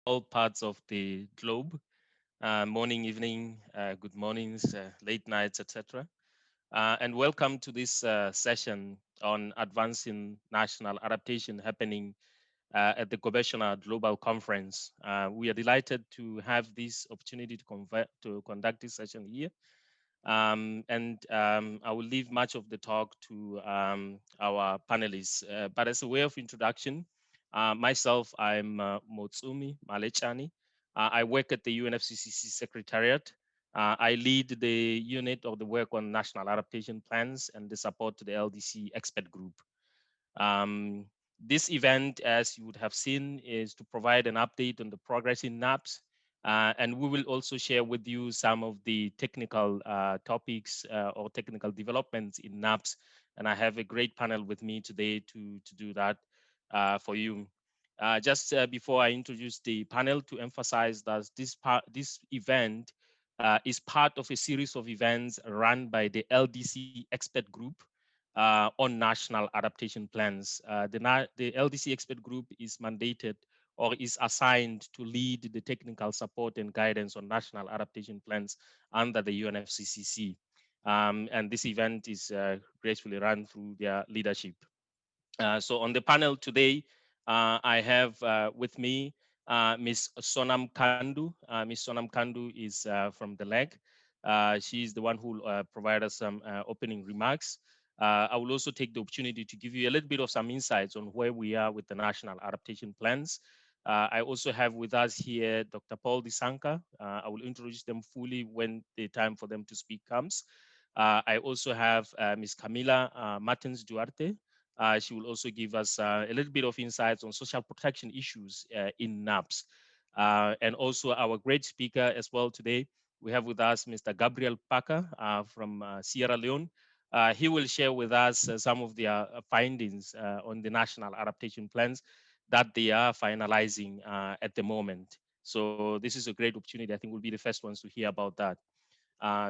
all parts of the globe, morning, evening, good mornings, late nights, etc. And welcome to this session on advancing national adaptation happening at the Gobeshona Global Conference. We are delighted to have this opportunity to conduct this session here. I will leave much of the talk to our panelists. But as a way of introduction, myself, I'm Motsomi Maletjane. I work at the UNFCCC secretariat. I lead the unit of the work on national adaptation plans and the support to the LDC expert group. This event, as you would have seen, is to provide an update on the progress in NAPS. And we will also share with you some of the technical topics or technical developments in NAPS. And I have a great panel with me today to do that for you. Just before I introduce the panel, to emphasize that this event is part of a series of events run by the LDC expert group on national adaptation plans. The LDC expert group is mandated or is assigned to lead the technical support and guidance on national adaptation plans under the UNFCCC. And this event is gracefully run through their leadership. So on the panel today, I have with me Ms. Sonam Khandu. Ms. Sonam Khandu is from the LEG. She is the one who will provide us some opening remarks. I will also take the opportunity to give you a little bit of some insights on where we are with the national adaptation plans. I also have with us here Dr. Paul Desanker. I will introduce them fully when the time for them to speak comes. I also have Ms. Camila Martins Duarte. She will also give us a little bit of insights on social protection issues in NAPS. And also our great speaker as well today, we have with us Mr. Gabriel Kpaka from Sierra Leone. He will share with us some of their findings on the national adaptation plans that they are finalizing at the moment. So this is a great opportunity. I think we'll be the first ones to hear about that.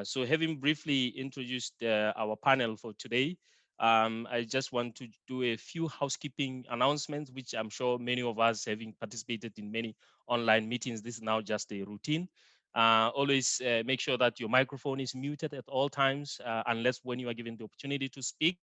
So having briefly introduced our panel for today, I just want to do a few housekeeping announcements, which I'm sure many of us, having participated in many online meetings, this is now just a routine. Always make sure that your microphone is muted at all times, unless when you are given the opportunity to speak.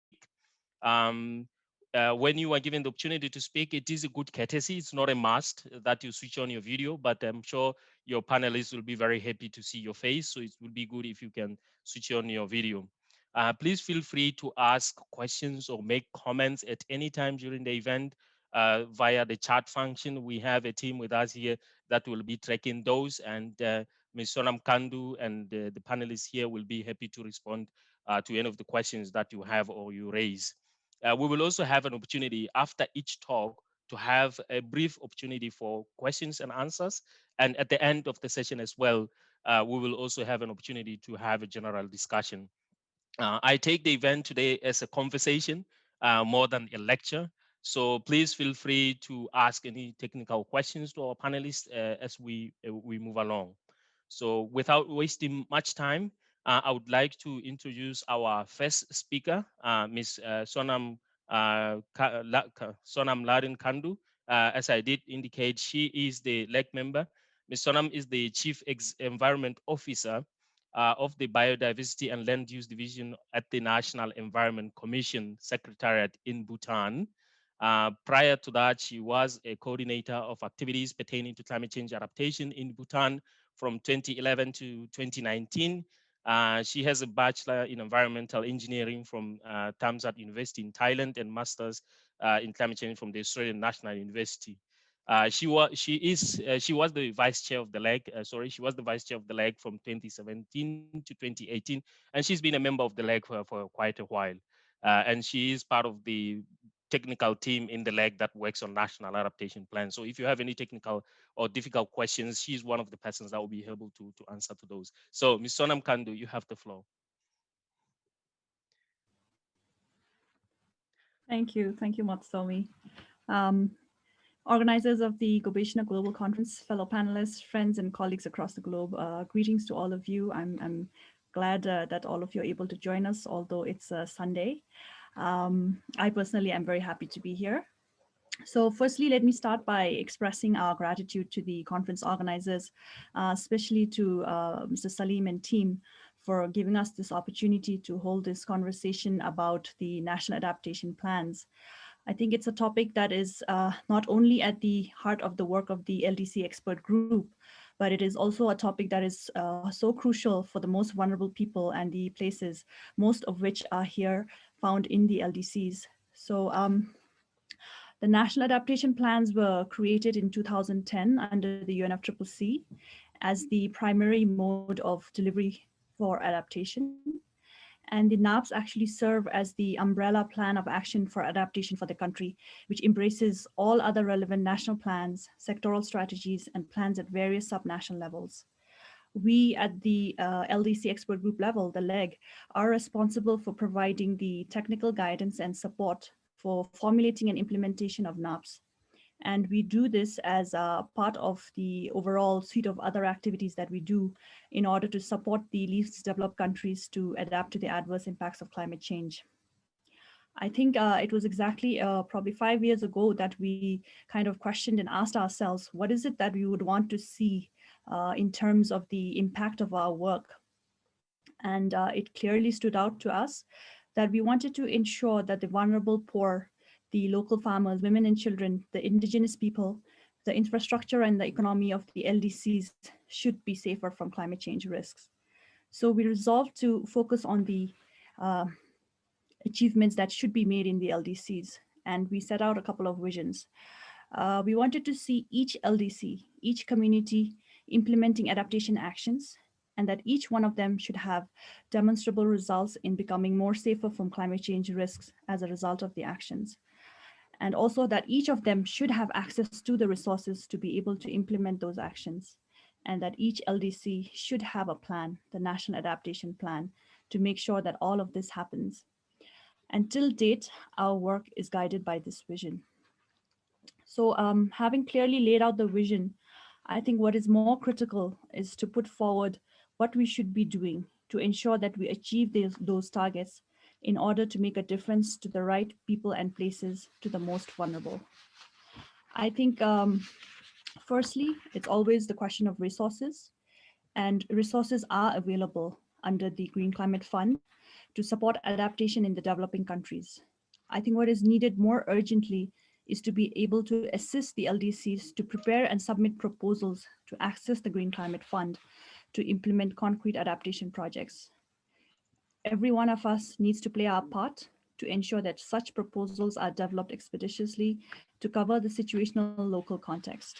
Um, when you are given the opportunity to speak, it is a good courtesy. It's not a must that you switch on your video, but I'm sure your panelists will be very happy to see your face. So it would be good if you can switch on your video. Please feel free to ask questions or make comments at any time during the event via the chat function. We have a team with us here that will be tracking those, and Ms. Sonam Khandu and the panelists here will be happy to respond to any of the questions that you have or you raise. We will also have an opportunity after each talk to have a brief opportunity for questions and answers. And at the end of the session as well, we will also have an opportunity to have a general discussion. I take the event today as a conversation more than a lecture. So please feel free to ask any technical questions to our panelists as we move along. So without wasting much time, I would like to introduce our first speaker, Ms. Sonam Sonam Laden Khandu. As I did indicate, she is the LEC member. Ms. Sonam is the Chief Environment Officer of the Biodiversity and Land Use Division at the National Environment Commission Secretariat in Bhutan. Prior to that, she was a coordinator of activities pertaining to climate change adaptation in Bhutan from 2011 to 2019. She has a bachelor in environmental engineering from Thammasat University in Thailand and master's in climate change from the Australian National University. She was the vice chair of the LEG. She was the vice chair of the LEG from 2017 to 2018, and she's been a member of the LEG for quite a while. And she is part of the technical team in the LEG that works on national adaptation plans. So if you have any technical or difficult questions, she's one of the persons that will be able to answer to those. So Ms. Sonam Khandu, you have the floor. Thank you, Motsomi. Organizers of the Gobeshona Global Conference, fellow panelists, friends, and colleagues across the globe, greetings to all of you. I'm glad that all of you are able to join us, although it's a Sunday. I personally am very happy to be here. So firstly, let me start by expressing our gratitude to the conference organizers, especially to Mr. Salim and team for giving us this opportunity to hold this conversation about the national adaptation plans. I think it's a topic that is not only at the heart of the work of the LDC expert group, but it is also a topic that is so crucial for the most vulnerable people and the places, most of which are here found in the LDCs. So the national adaptation plans were created in 2010 under the UNFCCC as the primary mode of delivery for adaptation. And the NAPs actually serve as the umbrella plan of action for adaptation for the country, which embraces all other relevant national plans, sectoral strategies, and plans at various subnational levels. We at the LDC expert group level, the LEG, are responsible for providing the technical guidance and support for formulating and implementation of NAPs. And we do this as a part of the overall suite of other activities that we do in order to support the least developed countries to adapt to the adverse impacts of climate change. I think it was exactly probably 5 years ago that we kind of questioned and asked ourselves, what is it that we would want to see in terms of the impact of our work? And it clearly stood out to us that we wanted to ensure that the vulnerable poor, the local farmers, women and children, the indigenous people, the infrastructure and the economy of the LDCs should be safer from climate change risks. So we resolved to focus on the uh, achievements that should be made in the LDCs. And we set out a couple of visions. We wanted to see each LDC, each community implementing adaptation actions, and that each one of them should have demonstrable results in becoming more safer from climate change risks as a result of the actions. And also that each of them should have access to the resources to be able to implement those actions. And that each LDC should have a plan, the National Adaptation Plan, to make sure that all of this happens. Until date, our work is guided by this vision. So having clearly laid out the vision, I think what is more critical is to put forward what we should be doing to ensure that we achieve those targets in order to make a difference to the right people and places to the most vulnerable. I think firstly, it's always the question of resources, and resources are available under the Green Climate Fund to support adaptation in the developing countries. I think what is needed more urgently is to be able to assist the LDCs to prepare and submit proposals to access the Green Climate Fund to implement concrete adaptation projects. Every one of us needs to play our part to ensure that such proposals are developed expeditiously to cover the situational local context.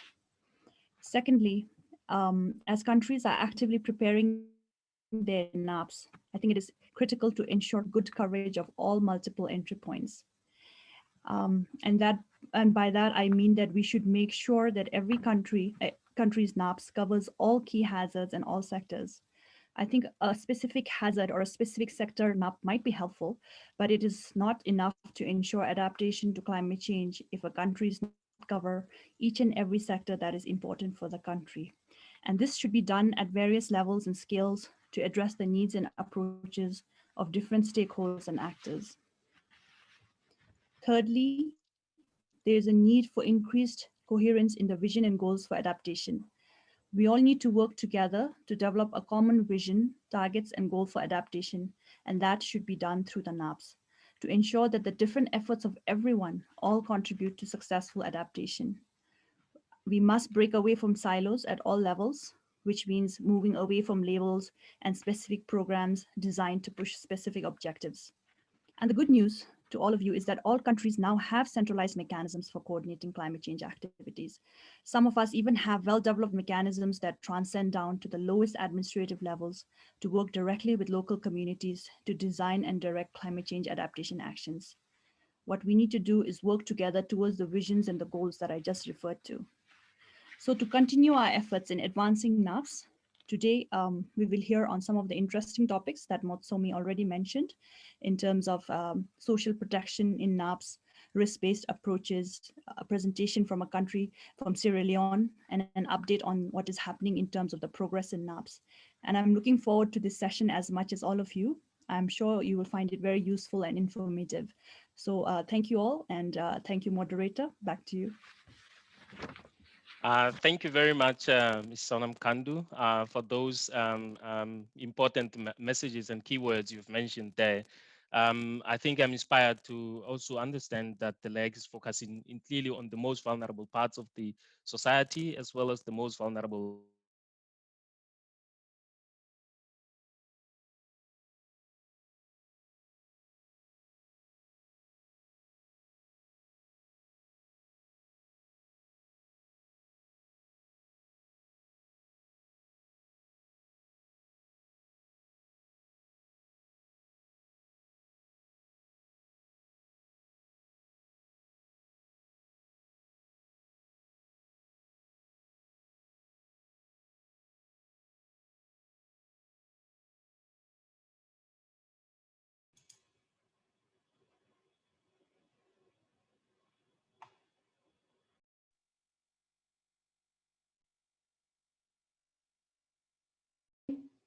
Secondly, as countries are actively preparing their NAPs, I think it is critical to ensure good coverage of all multiple entry points. And by that, I mean that we should make sure that every country's NAPs covers all key hazards and all sectors. I think a specific hazard or a specific sector NAP might be helpful, but it is not enough to ensure adaptation to climate change if a country is not cover each and every sector that is important for the country. And this should be done at various levels and scales to address the needs and approaches of different stakeholders and actors. Thirdly, there is a need for increased coherence in the vision and goals for adaptation. We all need to work together to develop a common vision, targets, and goal for adaptation, and that should be done through the NAPs to ensure that the different efforts of everyone all contribute to successful adaptation. We must break away from silos at all levels, which means moving away from labels and specific programs designed to push specific objectives. And the good news to all of you is that all countries now have centralized mechanisms for coordinating climate change activities. Some of us even have well-developed mechanisms that transcend down to the lowest administrative levels to work directly with local communities to design and direct climate change adaptation actions. What we need to do is work together towards the visions and the goals that I just referred to. So to continue our efforts in advancing NAPs, today we will hear on some of the interesting topics that Motsomi already mentioned in terms of social protection in NAPs, risk-based approaches, a presentation from a country from Sierra Leone, and an update on what is happening in terms of the progress in NAPs. And I'm looking forward to this session as much as all of you. I'm sure you will find it very useful and informative. So thank you all, and thank you, moderator. Back to you. Thank you very much, Ms. Sonam Khandu, for those important messages and keywords you've mentioned there. I think I'm inspired to also understand that the leg is focusing clearly on the most vulnerable parts of the society, as well as the most vulnerable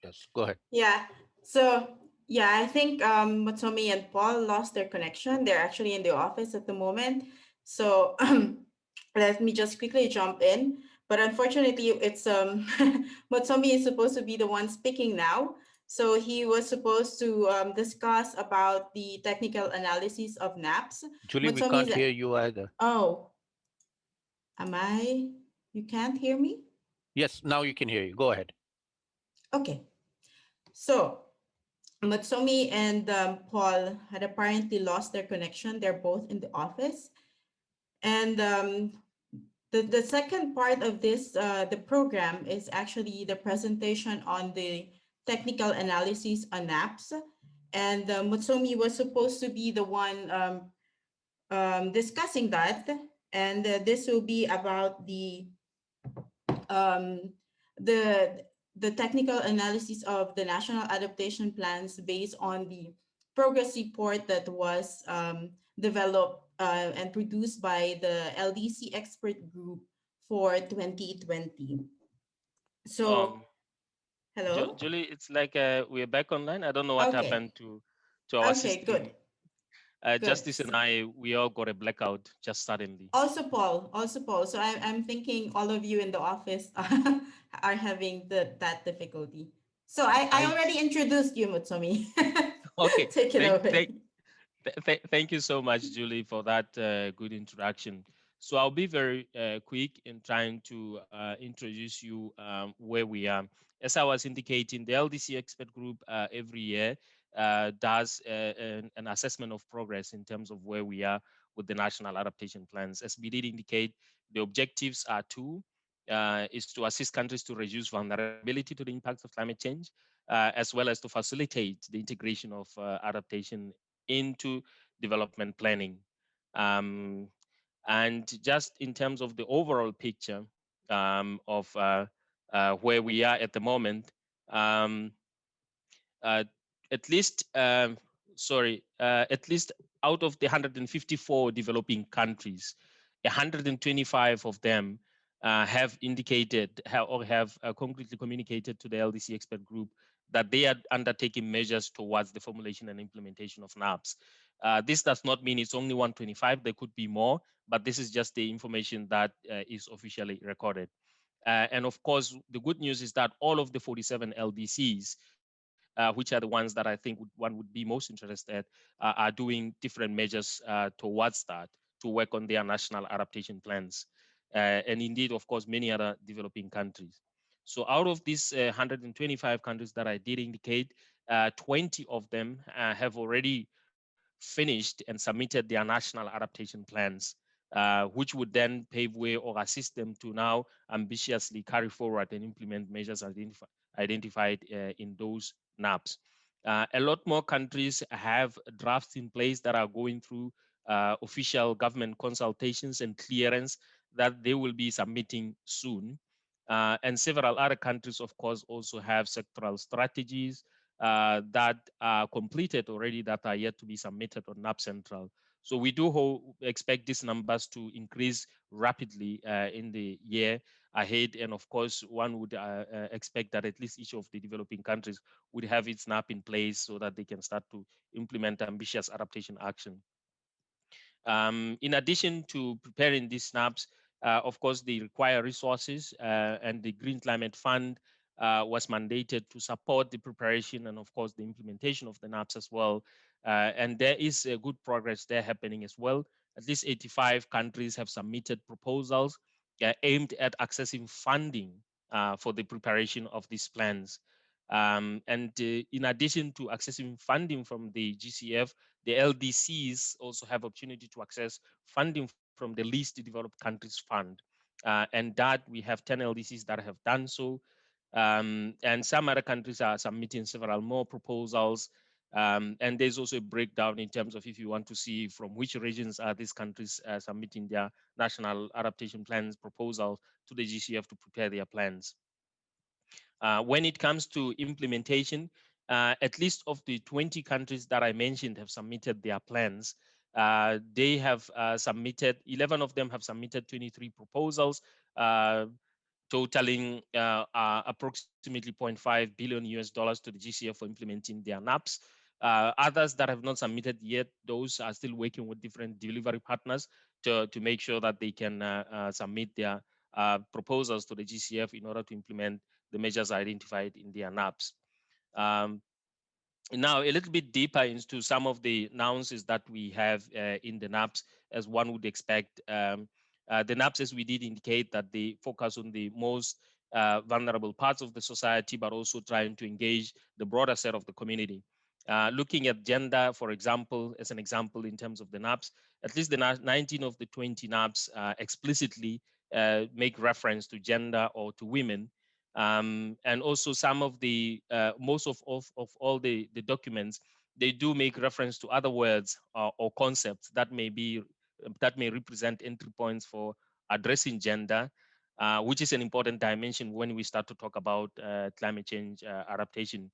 Yes, go ahead. Yeah. So yeah, I think Motsomi and Paul lost their connection. They're actually in the office at the moment. So let me just quickly jump in. But unfortunately, it's Motsomi is supposed to be the one speaking now. So he was supposed to discuss about the technical analysis of NAPS. Julie, we Motsomi can't is hear you either. oh, am I? You can't hear me? Yes, now you can hear you. Go ahead. Okay. So Matsomi and Paul had apparently lost their connection. They're both in the office. And the second part of this, the program, is actually the presentation on the technical analysis on apps. And Matsomi was supposed to be the one discussing that. And this will be about um, the the technical analysis of the national adaptation plans based on the progress report that was developed and produced by the LDC expert group for 2020. So, um, hello? Julie, it's like we're back online. I don't know what Okay. happened to our Okay, good. system. Good. Justice and I, we all got a blackout just suddenly. Also Paul. So I'm thinking all of you in the office are having that difficulty. So I I already introduced you, Mutsomi. okay. Take it Thank away. thank Thank you so much, Julie, for that good introduction. So I'll be very quick in trying to introduce you where we are. As I was indicating, the LDC expert group every year does an assessment of progress in terms of where we are with the national adaptation plans. As we did indicate, the objectives are two. Is to assist countries to reduce vulnerability to the impacts of climate change, as well as to facilitate the integration of adaptation into development planning. Um, and just in terms of the overall picture of where we are at the moment, um, uh, at least, at least out of the 154 developing countries, 125 of them have indicated or have concretely communicated to the LDC expert group that they are undertaking measures towards the formulation and implementation of NAPs. This does not mean it's only 125, there could be more, but this is just the information that is officially recorded. And of course, the good news is that all of the 47 LDCs, which are the ones that I think one would be most interested at, are doing different measures towards that to work on their national adaptation plans. And indeed, of course, many other developing countries. So out of these 125 countries that I did indicate, 20 of them have already finished and submitted their national adaptation plans, which would then pave way or assist them to now ambitiously carry forward and implement measures identified in those NAPs. A lot more countries have drafts in place that are going through official government consultations and clearance that they will be submitting soon. And several other countries, of course, also have sectoral strategies that are completed already that are yet to be submitted on NAP Central. So we do expect these numbers to increase rapidly in the year ahead. And of course, one would expect that at least each of the developing countries would have its NAP in place so that they can start to implement ambitious adaptation action. In addition to preparing these snaps, of course, they require resources, and the Green Climate Fund was mandated to support the preparation and, of course, the implementation of the NAPs as well. And there is good progress there happening as well. At least 85 countries have submitted proposals aimed at accessing funding for the preparation of these plans. And in addition to accessing funding from the GCF, the LDCs also have opportunity to access funding from the least developed countries fund. And that we have 10 LDCs that have done so. And some other countries are submitting several more proposals. And there's also a breakdown in terms of if you want to see from which regions are these countries submitting their national adaptation plans proposals to the GCF to prepare their plans. When it comes to implementation, at least of the 20 countries that I mentioned have submitted their plans. They have submitted, 11 of them have submitted 23 proposals, totaling approximately 0.5 billion US dollars to the GCF for implementing their NAPs. Others that have not submitted yet, those are still working with different delivery partners to make sure that they can submit their proposals to the GCF in order to implement the measures identified in their NAPs. Now, a little bit deeper into some of the nuances that we have in the NAPs, as one would expect. The NAPs, as we did indicate, that they focus on the most vulnerable parts of the society, but also trying to engage the broader set of the community. Looking at gender, for example, as an example in terms of the NAPs, at least the 19 of the 20 NAPs explicitly make reference to gender or to women. And also some of the most of all the documents, they do make reference to other words or concepts that may represent entry points for addressing gender, which is an important dimension when we start to talk about climate change adaptation.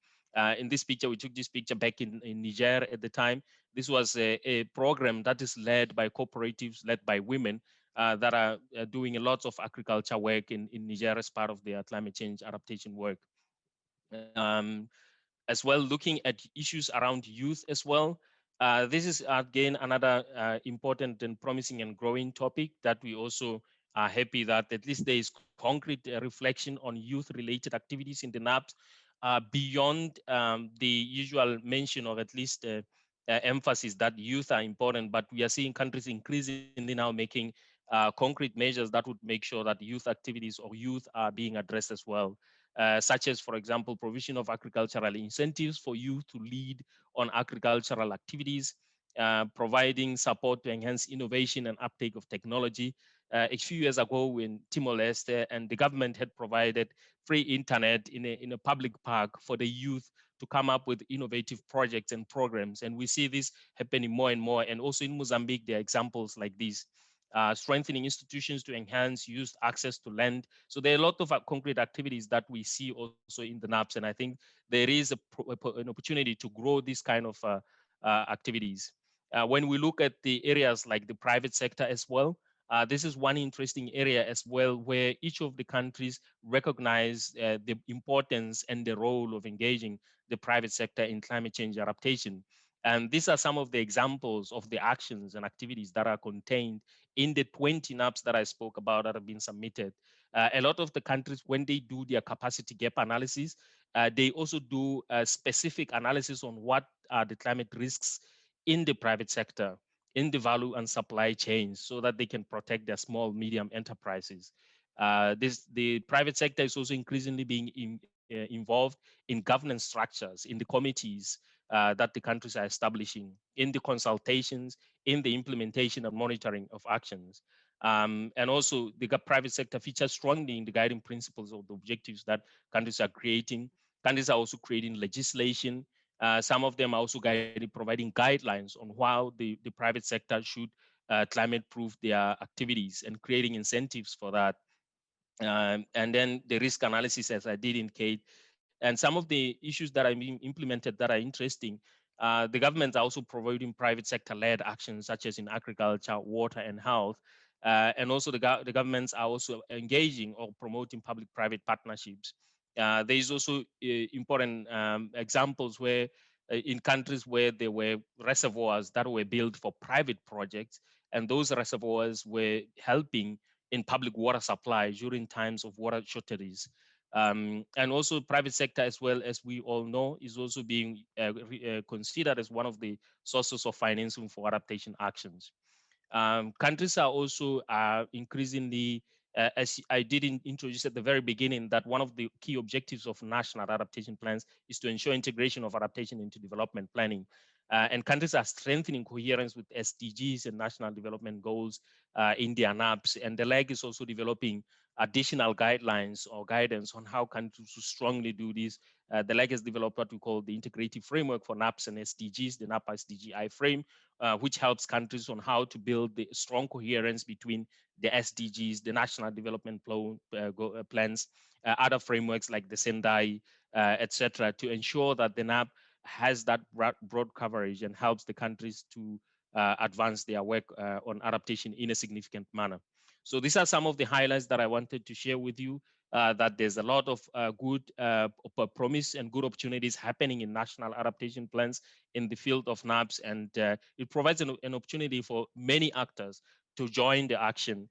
In this picture, we took this picture back in Niger at the time. This was a program that is led by cooperatives, led by women, that are doing a lot of agriculture work in Niger as part of their climate change adaptation work. As well, looking at issues around youth as well. This is again another important and promising and growing topic that we also are happy that at least there is concrete reflection on youth-related activities in the NAPs beyond the usual mention of at least emphasis that youth are important, but we are seeing countries increasingly now making concrete measures that would make sure that youth activities or youth are being addressed as well. Such as, for example, provision of agricultural incentives for youth to lead on agricultural activities, providing support to enhance innovation and uptake of technology. A few years ago in Timor-Leste, and the government had provided free internet in a public park for the youth to come up with innovative projects and programs. And we see this happening more and more. And also in Mozambique, there are examples like this. Strengthening institutions to enhance youth access to land. So there are a lot of concrete activities that we see also in the NAPs, and I think there is an opportunity to grow these kind of activities. When we look at the areas like the private sector as well, this is one interesting area as well, where each of the countries recognize the importance and the role of engaging the private sector in climate change adaptation. And these are some of the examples of the actions and activities that are contained in the 20 NAPs that I spoke about that have been submitted. A lot of the countries, when they do their capacity gap analysis, they also do a specific analysis on what are the climate risks in the private sector, in the value and supply chains, so that they can protect their small, medium enterprises. The private sector is also increasingly being involved in governance structures, in the committees that the countries are establishing, in the consultations, in the implementation and monitoring of actions. And also the private sector features strongly in the guiding principles of the objectives that countries are creating. Countries are also creating legislation. Some of them are also providing guidelines on how the private sector should climate-proof their activities and creating incentives for that. And then the risk analysis, as I did indicate, and some of the issues that are being implemented that are interesting. The governments are also providing private sector-led actions, such as in agriculture, water, and health. And also the governments are also engaging or promoting public-private partnerships. There is also important examples where in countries where there were reservoirs that were built for private projects, and those reservoirs were helping in public water supply during times of water shortages. And also private sector, as well as we all know, is also being considered as one of the sources of financing for adaptation actions. Countries are also increasingly, as I did introduce at the very beginning, that one of the key objectives of national adaptation plans is to ensure integration of adaptation into development planning. And countries are strengthening coherence with SDGs and national development goals in their NAPs. And the LEG is also developing additional guidelines or guidance on how countries should strongly do this. The LEG has developed what we call the integrative framework for NAPs and SDGs, the NAP SDGI frame, which helps countries on how to build the strong coherence between the SDGs, the national development plans, other frameworks like the Sendai, etc., to ensure that the NAP has that broad coverage and helps the countries to advance their work on adaptation in a significant manner. So these are some of the highlights that I wanted to share with you, that there's a lot of good promise and good opportunities happening in national adaptation plans in the field of NAPs, and it provides an opportunity for many actors to join the action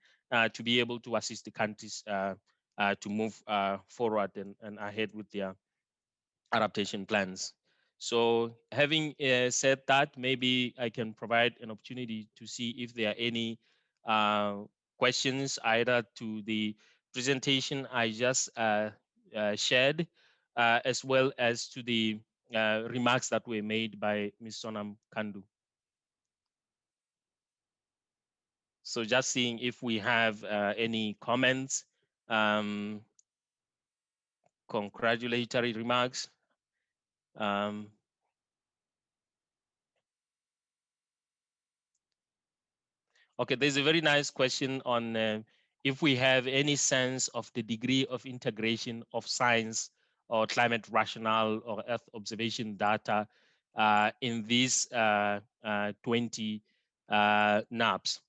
to be able to assist the countries to move forward and ahead with their adaptation plans. So having said that, maybe I can provide an opportunity to see if there are any questions either to the presentation I just shared, as well as to the remarks that were made by Ms. Sonam Khandu. So just seeing if we have any comments, congratulatory remarks. Okay, there's a very nice question on if we have any sense of the degree of integration of science or climate rationale or Earth observation data in these 20 NAPs.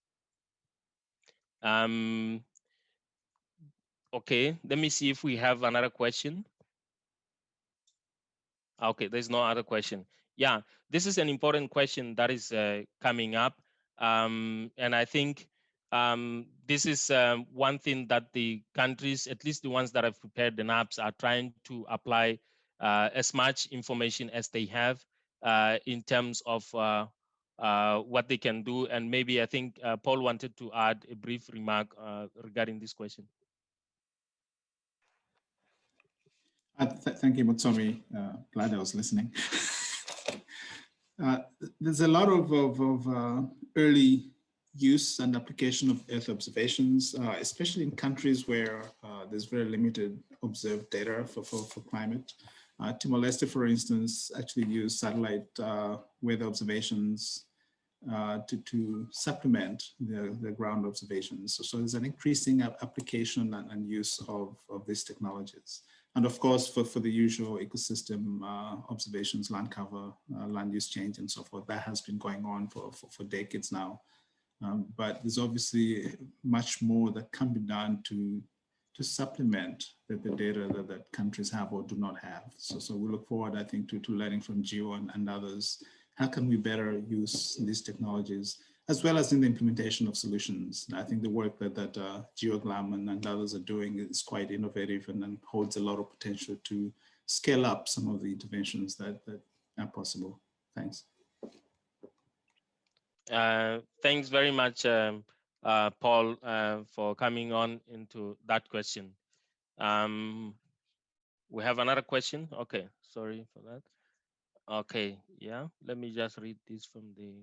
Okay, let me see if we have another question. Okay, there's no other question. Yeah, this is an important question that is coming up. And I think this is one thing that the countries, at least the ones that have prepared the NAPs, are trying to apply as much information as they have in terms of what they can do. And maybe I think Paul wanted to add a brief remark regarding this question. Thank you, Motsomi. Glad I was listening. There's a lot of early use and application of Earth observations, especially in countries where there's very limited observed data for climate. Timor-Leste, for instance, actually used satellite weather observations to supplement the ground observations. So there's an increasing application and use of these technologies. And of course, for the usual ecosystem observations, land cover, land use change, and so forth, that has been going on for decades now. But there's obviously much more that can be done to supplement the data that countries have or do not have. So we look forward, I think, to learning from Geo and others. How can we better use these technologies, as well as in the implementation of solutions? And I think the work that GeoGlam and others are doing is quite innovative and holds a lot of potential to scale up some of the interventions that are possible. Thanks. Thanks very much, Paul, for coming on into that question. We have another question. Okay, sorry for that. Okay, yeah, let me just read this from the.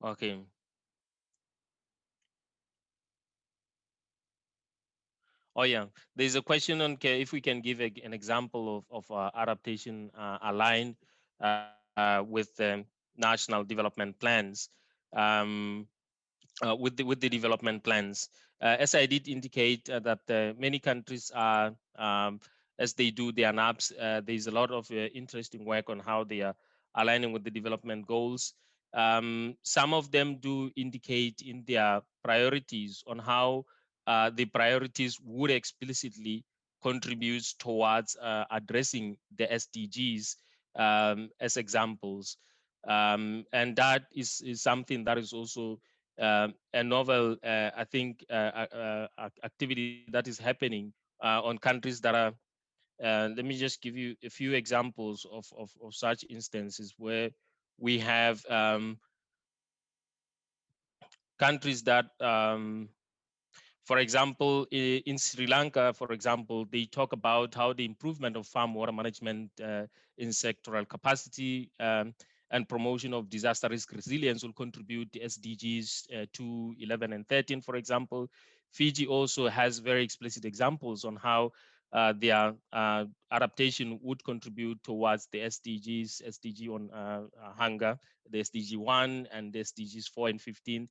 Okay. Oh yeah, there's a question on if we can give an example of adaptation aligned with the national development plans. With the development plans, as I did indicate that many countries are, as they do their NAPs, there's a lot of interesting work on how they are aligning with the development goals. Some of them do indicate in their priorities on how the priorities would explicitly contribute towards addressing the SDGs as examples. And that is something that is also a novel, I think, activity that is happening on countries that are. Let me just give you a few examples of such instances where we have countries that, for example, in Sri Lanka, for example, they talk about how the improvement of farm water management in sectoral capacity and promotion of disaster risk resilience will contribute to SDGs 2, 11, and 13, for example. Fiji also has very explicit examples on how their adaptation would contribute towards the SDGs, SDG on hunger, the SDG 1 and the SDGs 4 and 15.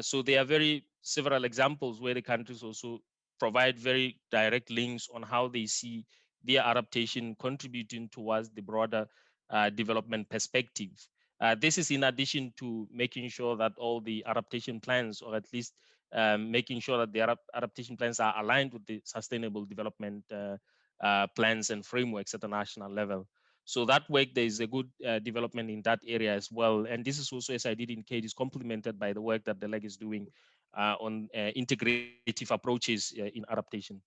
So there are very several examples where the countries also provide very direct links on how they see their adaptation contributing towards the broader development perspective. This is in addition to making sure that all the adaptation plans, or at least making sure that the adaptation plans are aligned with the sustainable development plans and frameworks at the national level. So that work, there is a good development in that area as well. And this is also, as I did indicate, is complemented by the work that the leg is doing on integrative approaches in adaptation.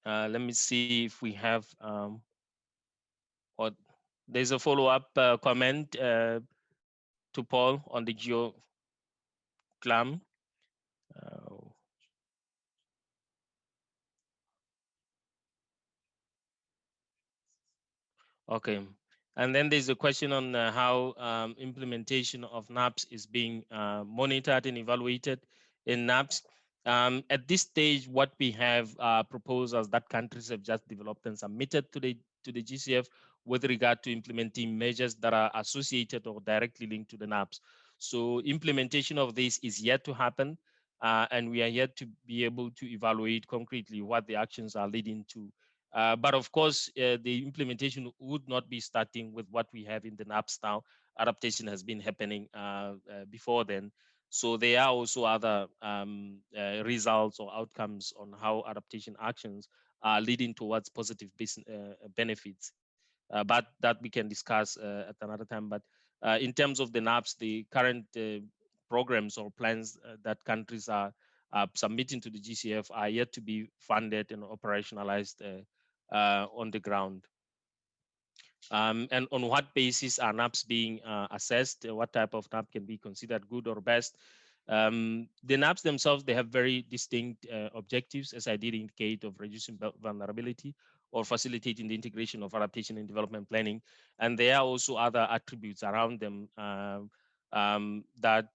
Let me see if we have, or there's a follow-up comment to Paul on the GeoClam. Okay. And then there's a question on how implementation of NAPS is being monitored and evaluated in NAPS. At this stage, what we have proposals that countries have just developed and submitted to the GCF with regard to implementing measures that are associated or directly linked to the NAPS. So implementation of this is yet to happen, and we are yet to be able to evaluate concretely what the actions are leading to. But of course, the implementation would not be starting with what we have in the NAPS now. Adaptation has been happening before then. So there are also other results or outcomes on how adaptation actions are leading towards positive business, benefits. But that we can discuss at another time. But in terms of the NAPS, the current programs or plans that countries are submitting to the GCF are yet to be funded and operationalized on the ground. And on what basis are NAPs being assessed? What type of NAP can be considered good or best? The NAPs themselves, they have very distinct objectives, as I did indicate, of reducing vulnerability or facilitating the integration of adaptation and development planning. And there are also other attributes around them that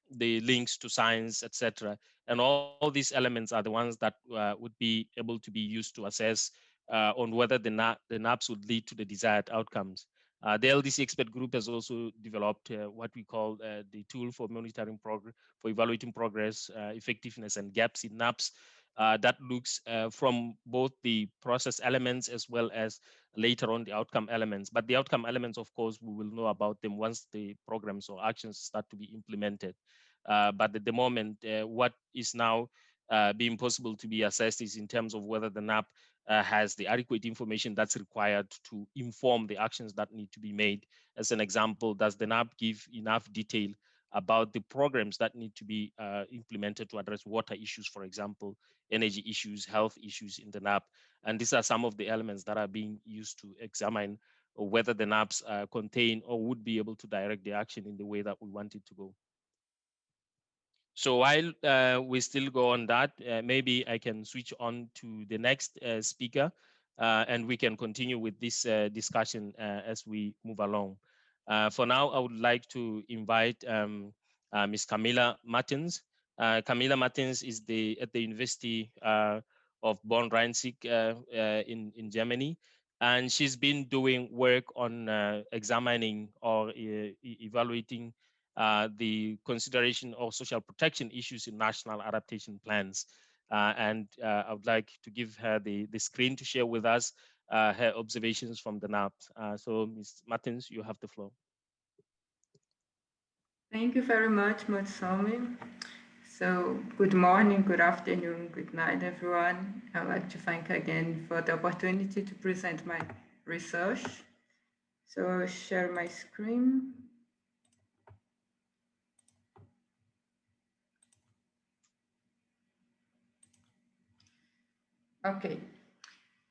the links to science, etc. And all these elements are the ones that would be able to be used to assess on whether the NAPs would lead to the desired outcomes. The LDC expert group has also developed what we call the tool for monitoring progress, for evaluating progress, effectiveness, and gaps in NAPs that looks from both the process elements as well as later on the outcome elements. But the outcome elements, of course, we will know about them once the programs or actions start to be implemented. But at the moment, what is now being possible to be assessed is in terms of whether the NAP has the adequate information that's required to inform the actions that need to be made. As an example, does the NAP give enough detail about the programs that need to be implemented to address water issues, for example, energy issues, health issues in the NAP? And these are some of the elements that are being used to examine whether the NAPs contain or would be able to direct the action in the way that we want it to go. So while we still go on that, maybe I can switch on to the next speaker and we can continue with this discussion as we move along. For now, I would like to invite Ms. Camila Martins. Camila Martins is at the University of Bonn-Rhein-Sieg in Germany. And she's been doing work on examining or evaluating the consideration of social protection issues in national adaptation plans. And I would like to give her the screen to share with us her observations from the NAP. So Ms. Martins, you have the floor. Thank you very much, Motsomi. So good morning, good afternoon, good night, everyone. I'd like to thank again for the opportunity to present my research. So I'll share my screen. Okay,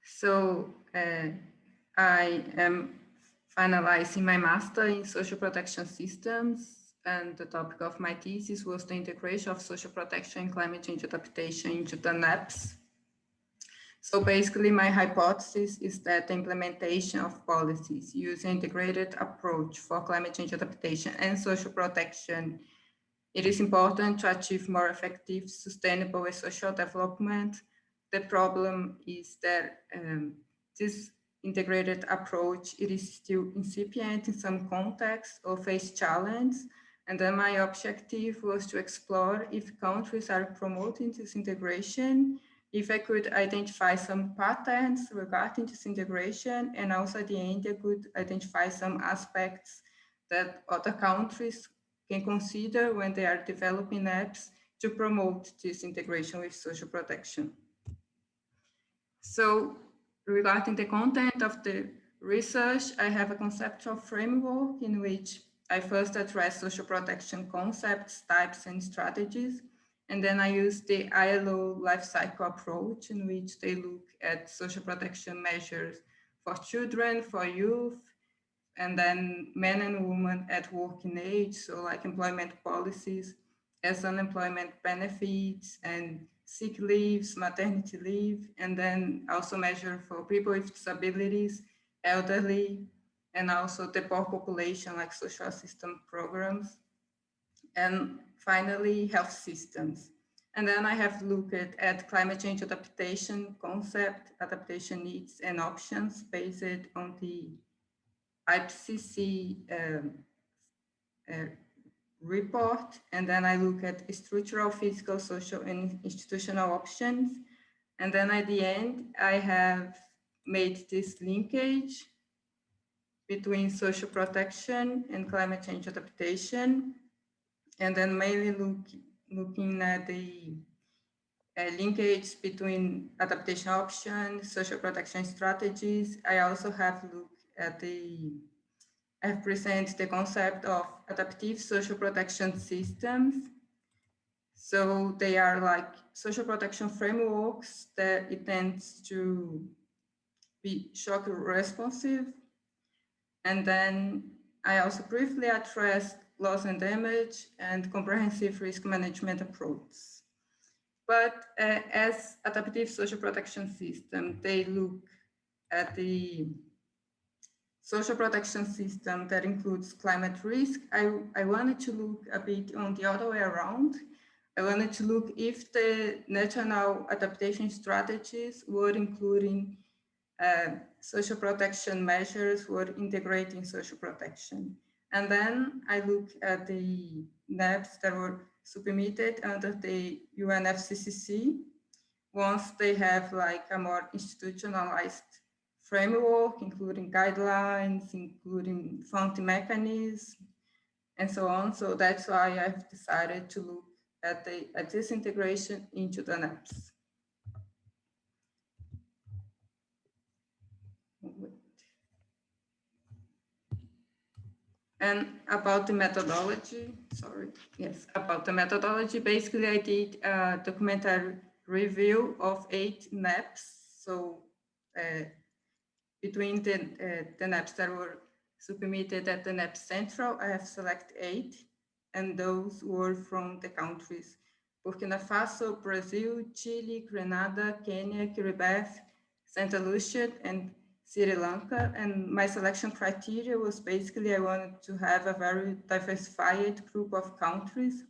so I am finalizing my master in social protection systems, and the topic of my thesis was the integration of social protection and climate change adaptation into the NEPs. So basically my hypothesis is that the implementation of policies using integrated approach for climate change adaptation and social protection, it is important to achieve more effective, sustainable and social development. The problem is that this integrated approach, it is still incipient in some contexts or face challenge. And then my objective was to explore if countries are promoting this integration, if I could identify some patterns regarding this integration, and also at the end, I could identify some aspects that other countries can consider when they are developing apps to promote this integration with social protection. So regarding the content of the research, I have a conceptual framework in which I first address social protection concepts, types, and strategies. And then I use the ILO life cycle approach in which they look at social protection measures for children, for youth, and then men and women at working age, so like employment policies, as unemployment benefits and sick leaves, maternity leave, and then also measure for people with disabilities, elderly, and also the poor population, like social assistance programs. And finally, health systems. And then I have looked at climate change adaptation concept, adaptation needs and options based on the IPCC report, and then I look at structural, physical, social, and institutional options. And then at the end, I have made this linkage between social protection and climate change adaptation, and then mainly looking at the linkage between adaptation options, social protection strategies. I also have looked at I have presented the concept of adaptive social protection systems. So they are like social protection frameworks that it tends to be shock responsive. And then I also briefly addressed loss and damage and comprehensive risk management approach. But as adaptive social protection system, they look at the social protection system that includes climate risk. I wanted to look a bit on the other way around. I wanted to look if the national adaptation strategies were including social protection measures, were integrating social protection. And then I looked at the NEPs that were submitted under the UNFCCC. Once they have like a more institutionalized framework, including guidelines, including funding mechanisms, and so on. So that's why I've decided to look at this integration into the NEPs. And about the methodology, basically I did a documentary review of 8 NEPs. So between the NEPs that were submitted at the NEP Central, I have selected 8, and those were from the countries Burkina Faso, Brazil, Chile, Grenada, Kenya, Kiribati, Santa Lucia, and Sri Lanka. And my selection criteria was basically I wanted to have a very diversified group of countries.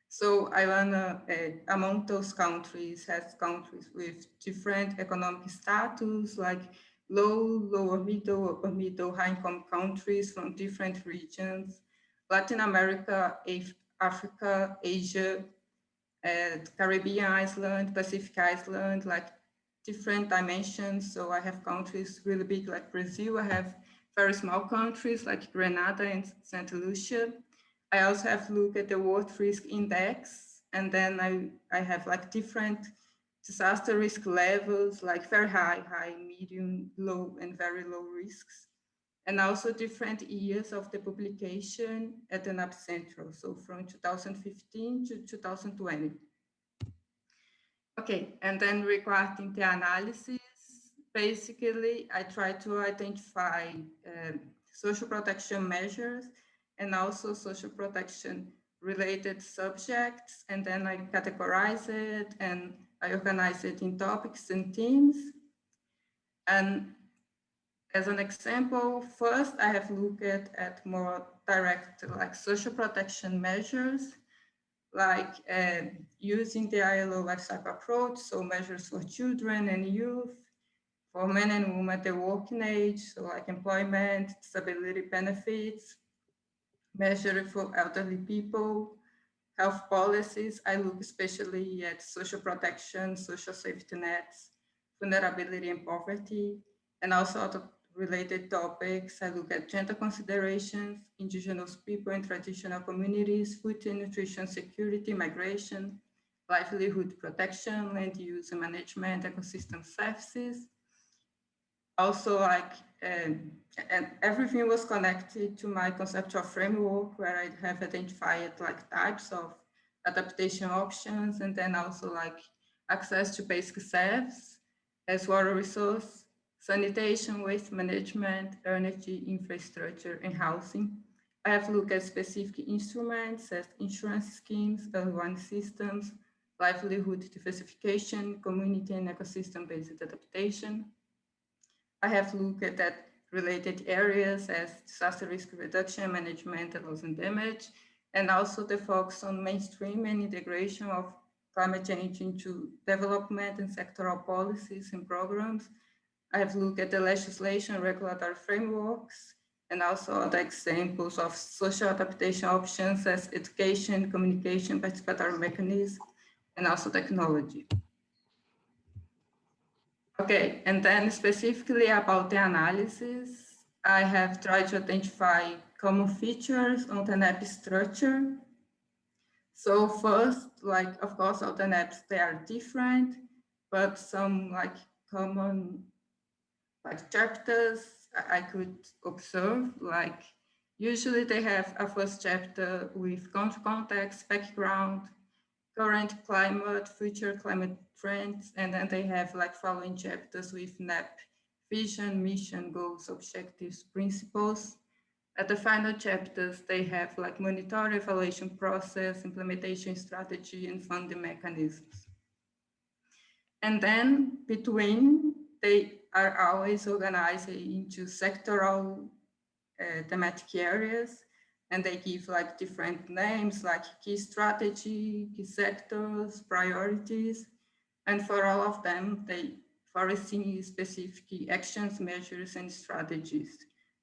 So I wanna, among those countries, has countries with different economic status, like low, lower middle, upper middle, high income countries from different regions, Latin America, Africa, Asia, Caribbean island, Pacific island, like different dimensions. So I have countries really big like Brazil. I have very small countries like Grenada and Santa Lucia. I also have looked at the World Risk Index, and then I have like different disaster risk levels, like very high, medium, low, and very low risks. and also different years of the publication at the NAP Central, so from 2015 to 2020. Okay, and then regarding the analysis, basically, I try to identify social protection measures and also social protection related subjects, and then I categorize it and I organize it in topics and themes. And as an example, first I have looked at more direct, like social protection measures, like using the ILO lifecycle approach, so measures for children and youth, for men and women at the working age, so like employment, disability benefits, measure for elderly people, health policies. I look especially at social protection, social safety nets, vulnerability and poverty, and also other related topics. I look at gender considerations, indigenous people and traditional communities, food and nutrition security, migration, livelihood protection, land use and management, ecosystem services. Also, like, and everything was connected to my conceptual framework where I have identified like types of adaptation options, and then also like access to basic services as water resource, sanitation, waste management, energy, infrastructure, and housing. I have looked at specific instruments as insurance schemes, early warning systems, livelihood diversification, community and ecosystem-based adaptation. I have looked at related areas as disaster risk reduction, management, and loss and damage, and also the focus on mainstream and integration of climate change into development and sectoral policies and programs. I have looked at the legislation, regulatory frameworks, and also other examples of social adaptation options as education, communication, participatory mechanisms, and also technology. Okay, and then specifically about the analysis, I have tried to identify common features on the NAP structure. So first, like, of course, all the NAPs, they are different, but some like common like chapters I could observe, like usually they have a first chapter with context, background, current climate, future climate trends, and then they have like following chapters with NAP vision, mission, goals, objectives, principles. At the final chapters, they have like monitoring, evaluation process, implementation strategy, and funding mechanisms. And then between, they are always organized into sectoral thematic areas, and they give like different names like key strategy, key sectors, priorities, and for all of them, they foresee specific actions, measures, and strategies.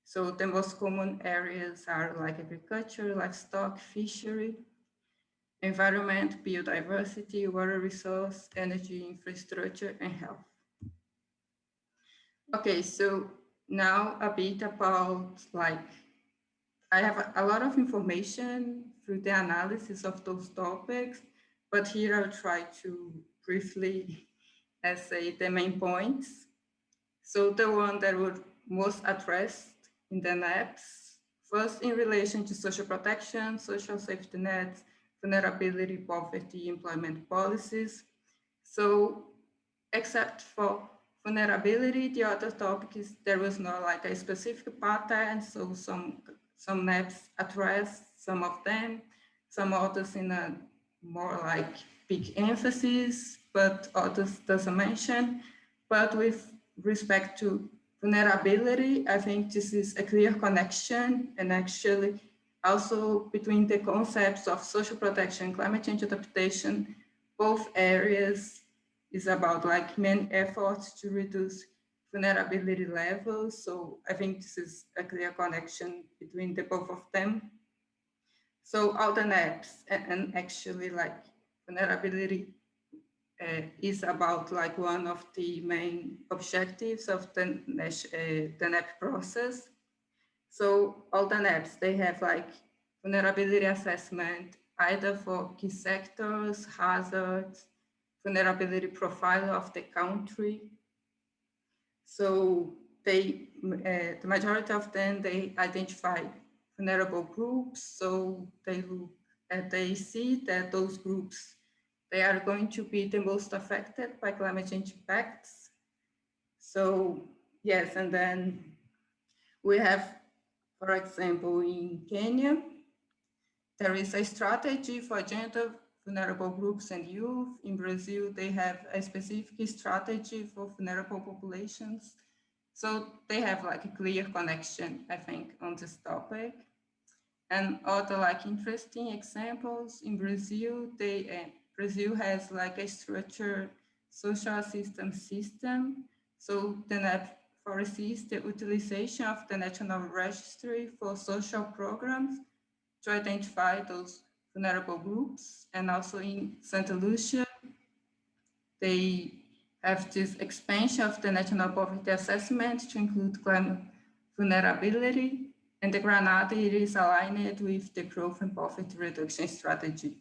So the most common areas are like agriculture, livestock, fishery, environment, biodiversity, water resource, energy, infrastructure, and health. Okay, so now a bit about like, I have a lot of information through the analysis of those topics, but here I'll try to briefly say the main points. So the one that were most addressed in the NAPs, first in relation to social protection, social safety nets, vulnerability, poverty, employment policies. So except for vulnerability, the other topic is there was no like a specific pattern, so some NAPs address some of them, some others in a more like big emphasis, but others doesn't mention. But with respect to vulnerability, I think this is a clear connection, and actually also between the concepts of social protection, climate change adaptation, both areas is about like main efforts to reduce vulnerability levels. So I think this is a clear connection between the both of them. So all the NAPs and actually like vulnerability is about like one of the main objectives of the NAP process. So all the NAPs, they have like vulnerability assessment, either for key sectors, hazards, vulnerability profile of the country. So the majority of them, they identify vulnerable groups. So they see that those groups, they are going to be the most affected by climate change impacts. So yes, and then we have, for example, in Kenya, there is a strategy for gender vulnerable groups and youth. In Brazil, they have a specific strategy for vulnerable populations. So they have like a clear connection, I think, on this topic. And other like interesting examples in Brazil, Brazil has like a structured social assistance system. So the NEP foresees the utilization of the National Registry for Social Programs to identify those vulnerable groups. And also in Santa Lucia, they have this expansion of the National Poverty Assessment to include climate vulnerability. And the Granada, it is aligned with the growth and poverty reduction strategy.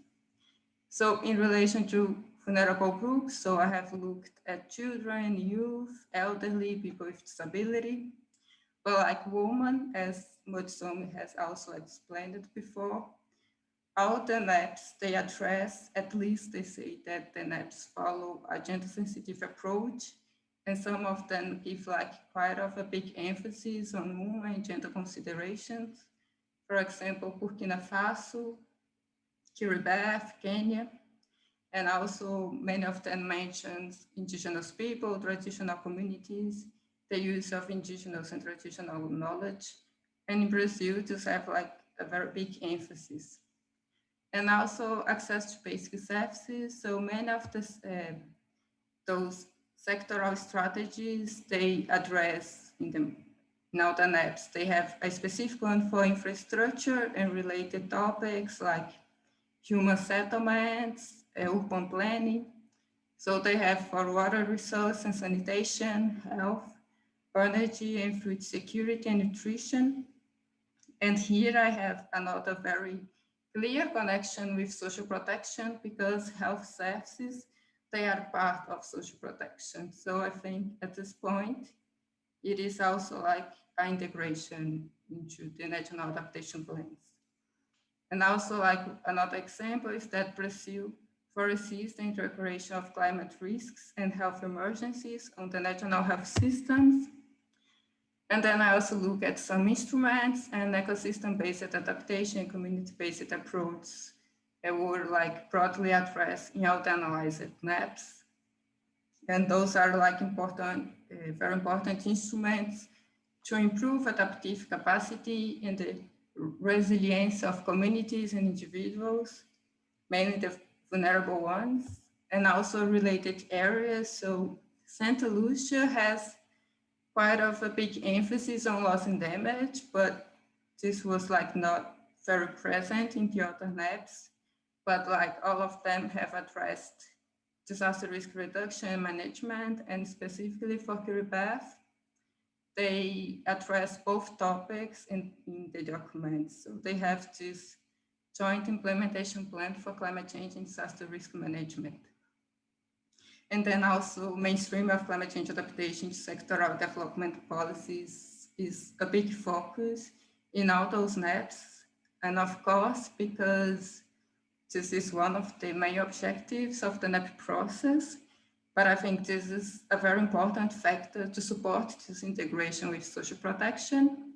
So in relation to vulnerable groups, so I have looked at children, youth, elderly, people with disability, but like women, as Motsomi has also explained before, all the NEPs, they address, at least they say that the NEPs follow a gender-sensitive approach, and some of them give like quite of a big emphasis on women and gender considerations. For example, Burkina Faso, Kiribati, Kenya, and also many of them mention indigenous people, traditional communities, the use of indigenous and traditional knowledge. And in Brazil, just have like a very big emphasis. And also access to basic services. So many of this, those sectoral strategies, they address in all the NEPs, they have a specific one for infrastructure and related topics like human settlements, urban planning. So they have for water resource and sanitation, health, energy and food security and nutrition. And here I have another very clear connection with social protection, because health services, they are part of social protection. So I think at this point, it is also like an integration into the national adaptation plans. And also like another example is that Brazil foresees the integration of climate risks and health emergencies on the national health systems. And then I also look at some instruments and ecosystem-based adaptation and community-based approaches that were like broadly addressed in all the analyzed NEPs. And those are like important, very important instruments to improve adaptive capacity and the resilience of communities and individuals, mainly the vulnerable ones, and also related areas. So Santa Lucia has quite of a big emphasis on loss and damage, but this was like not very present in the other NEPs, but like all of them have addressed disaster risk reduction and management, and specifically for Kiribati, they address both topics in the documents. So they have this joint implementation plan for climate change and disaster risk management. And then also mainstream of climate change adaptation to sectoral development policies is a big focus in all those NEPs. And of course, because this is one of the main objectives of the NEP process, but I think this is a very important factor to support this integration with social protection.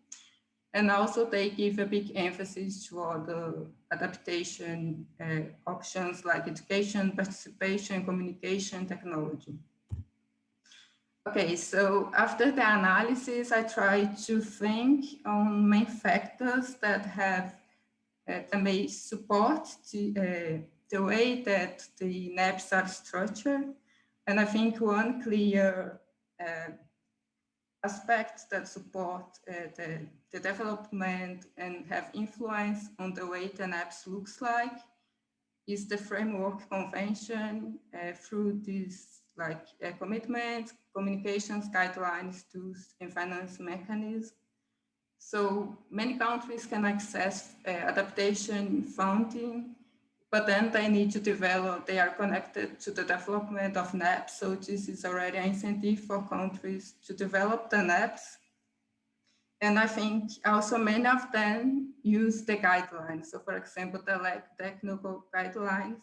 And also they give a big emphasis to other adaptation options like education, participation, communication, technology. Okay, so after the analysis, I tried to think on main factors that have that may support the way that the NEPs are structured. And I think one clear aspects that support the development and have influence on the way the NEPs looks like is the framework convention through these like commitments, communications, guidelines, tools, and finance mechanisms. So many countries can access adaptation funding, but then they need to develop, they are connected to the development of NEPs. So this is already an incentive for countries to develop the NEPs. And I think also many of them use the guidelines. So for example, the technical guidelines,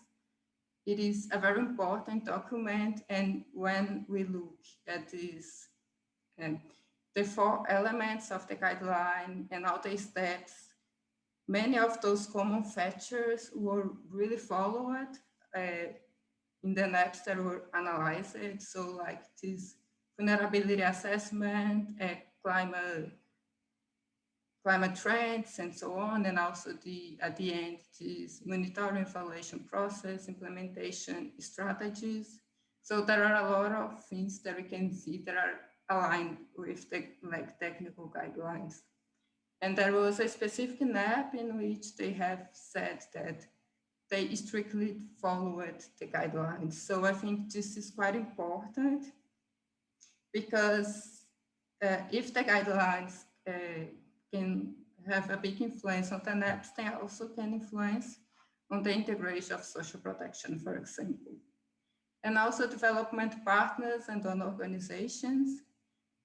it is a very important document. And when we look at this, the 4 elements of the guideline and all the steps, many of those common features were really followed in the NAPs that were analyzed. So like this vulnerability assessment, climate trends and so on, and also at the end, this monitoring evaluation process, implementation strategies. So there are a lot of things that we can see that are aligned with the technical guidelines. And there was a specific NAP in which they have said that they strictly followed the guidelines. So I think this is quite important because if the guidelines can have a big influence on the NAPs, they also can influence on the integration of social protection, for example. And also development partners and donor organizations,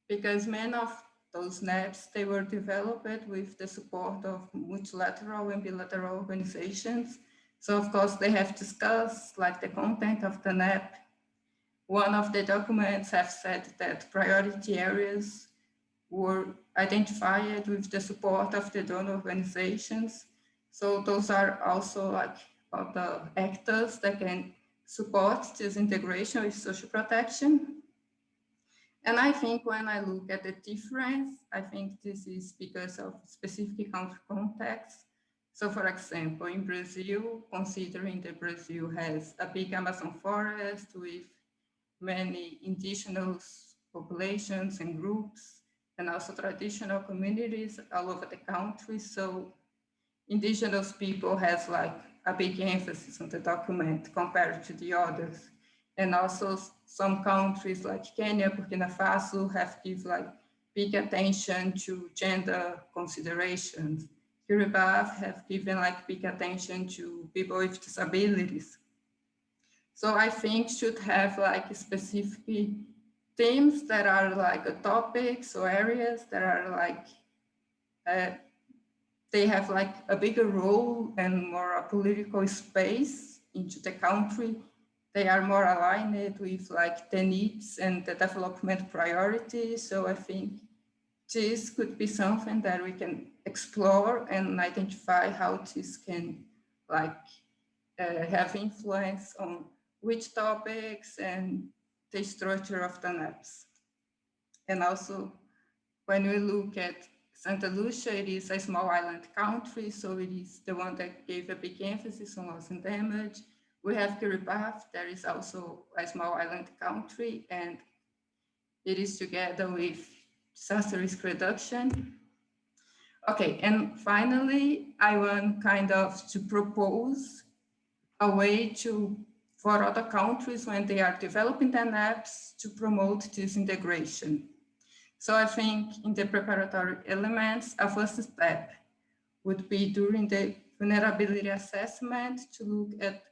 because many of those NAPs, they were developed with the support of multilateral and bilateral organizations. So of course they have discussed like the content of the NAP. One of the documents have said that priority areas were identified with the support of the donor organizations. So those are also like the actors that can support this integration with social protection. And I think when I look at the difference, I think this is because of specific country context. So for example, in Brazil, considering that Brazil has a big Amazon forest with many indigenous populations and groups, and also traditional communities all over the country. So indigenous people has like a big emphasis on the document compared to the others. And also some countries like Kenya, Burkina Faso have given like big attention to gender considerations. Kiribati have given like big attention to people with disabilities. So I think should have like specific themes that are like topics or areas that are like, they have like a bigger role and more a political space into the country. They are more aligned with like the needs and the development priorities. So I think this could be something that we can explore and identify how this can like have influence on which topics and the structure of the NAPs. And also when we look at Santa Lucia, it is a small island country, so it is the one that gave a big emphasis on loss and damage. We have Kiribati, that is also a small island country, and it is together with disaster risk reduction. Okay, and finally, I want kind of to propose a way for other countries when they are developing their NAPs to promote this integration. So I think in the preparatory elements, a first step would be during the vulnerability assessment to look at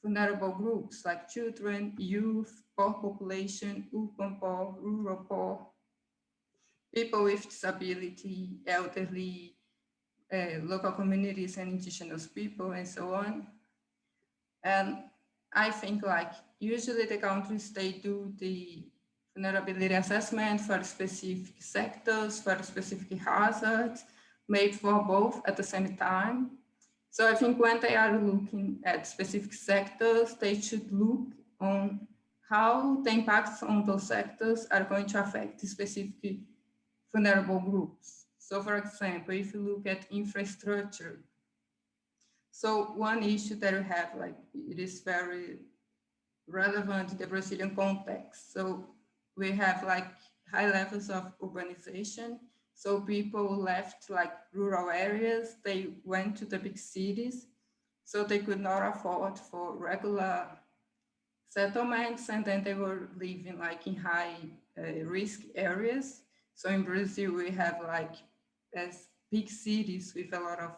vulnerable groups like children, youth, poor population, urban poor, rural poor, people with disability, elderly, local communities and indigenous people and so on. And I think like usually the countries, they do the vulnerability assessment for specific sectors, for specific hazards, made for both at the same time. So I think when they are looking at specific sectors, they should look on how the impacts on those sectors are going to affect the specific vulnerable groups. So for example, if you look at infrastructure, so one issue that we have, like it is very relevant in the Brazilian context. So we have like high levels of urbanization. So people left like rural areas, they went to the big cities, so they could not afford for regular settlements, and then they were living like in high risk areas. So in Brazil, we have like as big cities with a lot of